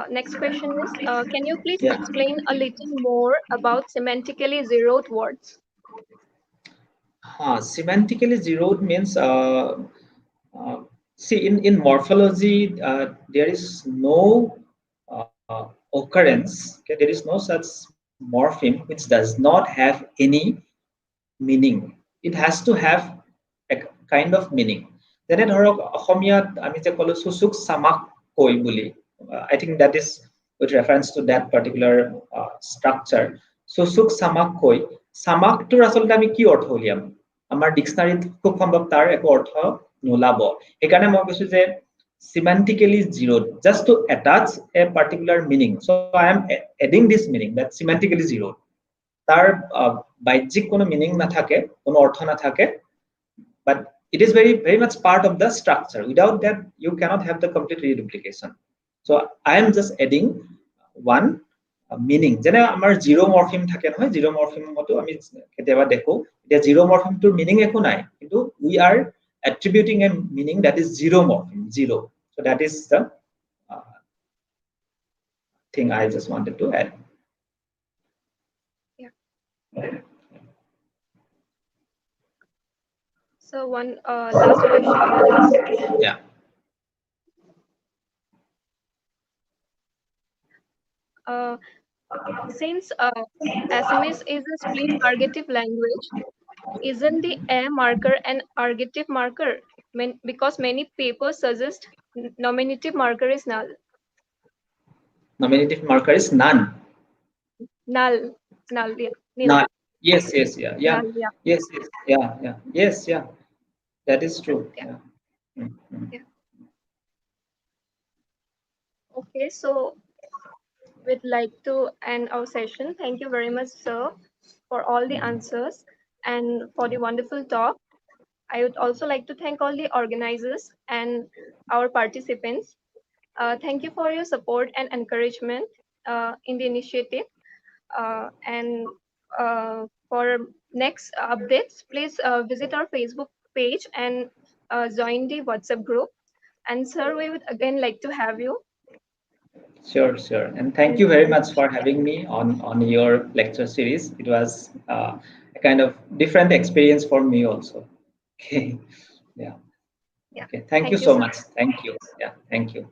Next question is, can you please Yeah. explain a little more about semantically zeroed words? Semantically zeroed means uh, see in morphology there is no occurrence. Okay, there is no such morpheme which does not have any meaning. It has to have a kind of meaning. যেনে ধৰক অসমীয়াত আমি যে কলো সুচুক চামাক কৈ বুলি, I think that is with reference to that particular structure. সুচুক চামাক কৈ, চামাকটোৰ আচলতে আমি কি অৰ্থ উলিয়াম? আমাৰ ডিকচনাৰীত খুব সম্ভৱ তাৰ একো অৰ্থ নোলাব। সেইকাৰণে মই কৈছো যে semantically zeroed, just to attach a particular meaning. So I am adding this meaning, that semantically zeroed. তাৰ বাহ্যিক কোনো মিনিং নাথাকে, কোনো অৰ্থ নাথাকে, but it is very much part of the structure. Without that, you cannot have the complete reduplication. So I am just adding one meaning. Jene amar zero morpheme thake nohoy, zero morpheme moto ami keteba dekho etia zero morpheme tur meaning ekho nai, kintu we are attributing a meaning that is zero morpheme, zero. So that is the thing I just wanted to add. Yeah. So one last question. Yeah. Since Assamese is a split ergative language, isn't the a marker an ergative marker? Because many papers suggest nominative marker is null. Nominative marker is none. Null. Null. Yeah. Nil. None. Yes, yes, yeah, yeah. Null. Yeah. Yes, yes, yeah, yeah. Yes, yeah. That is true. Yeah. Yeah. Mm-hmm. Yeah. Okay. So we'd like to end our session. Thank you very much, sir, for all the answers and for the wonderful talk. I would also like to thank all the organizers and our participants. Thank you for your support and encouragement in the initiative. And for next updates, please visit our Facebook page and join the WhatsApp group. And sir, we would again like to have you. Sure, sure. And thank you very much for having me on your lecture series. It was a kind of different experience for me also. Okay. Yeah. Yeah. Okay. Thank you Thank you, so sir. much. Thank you. Yeah. Thank you.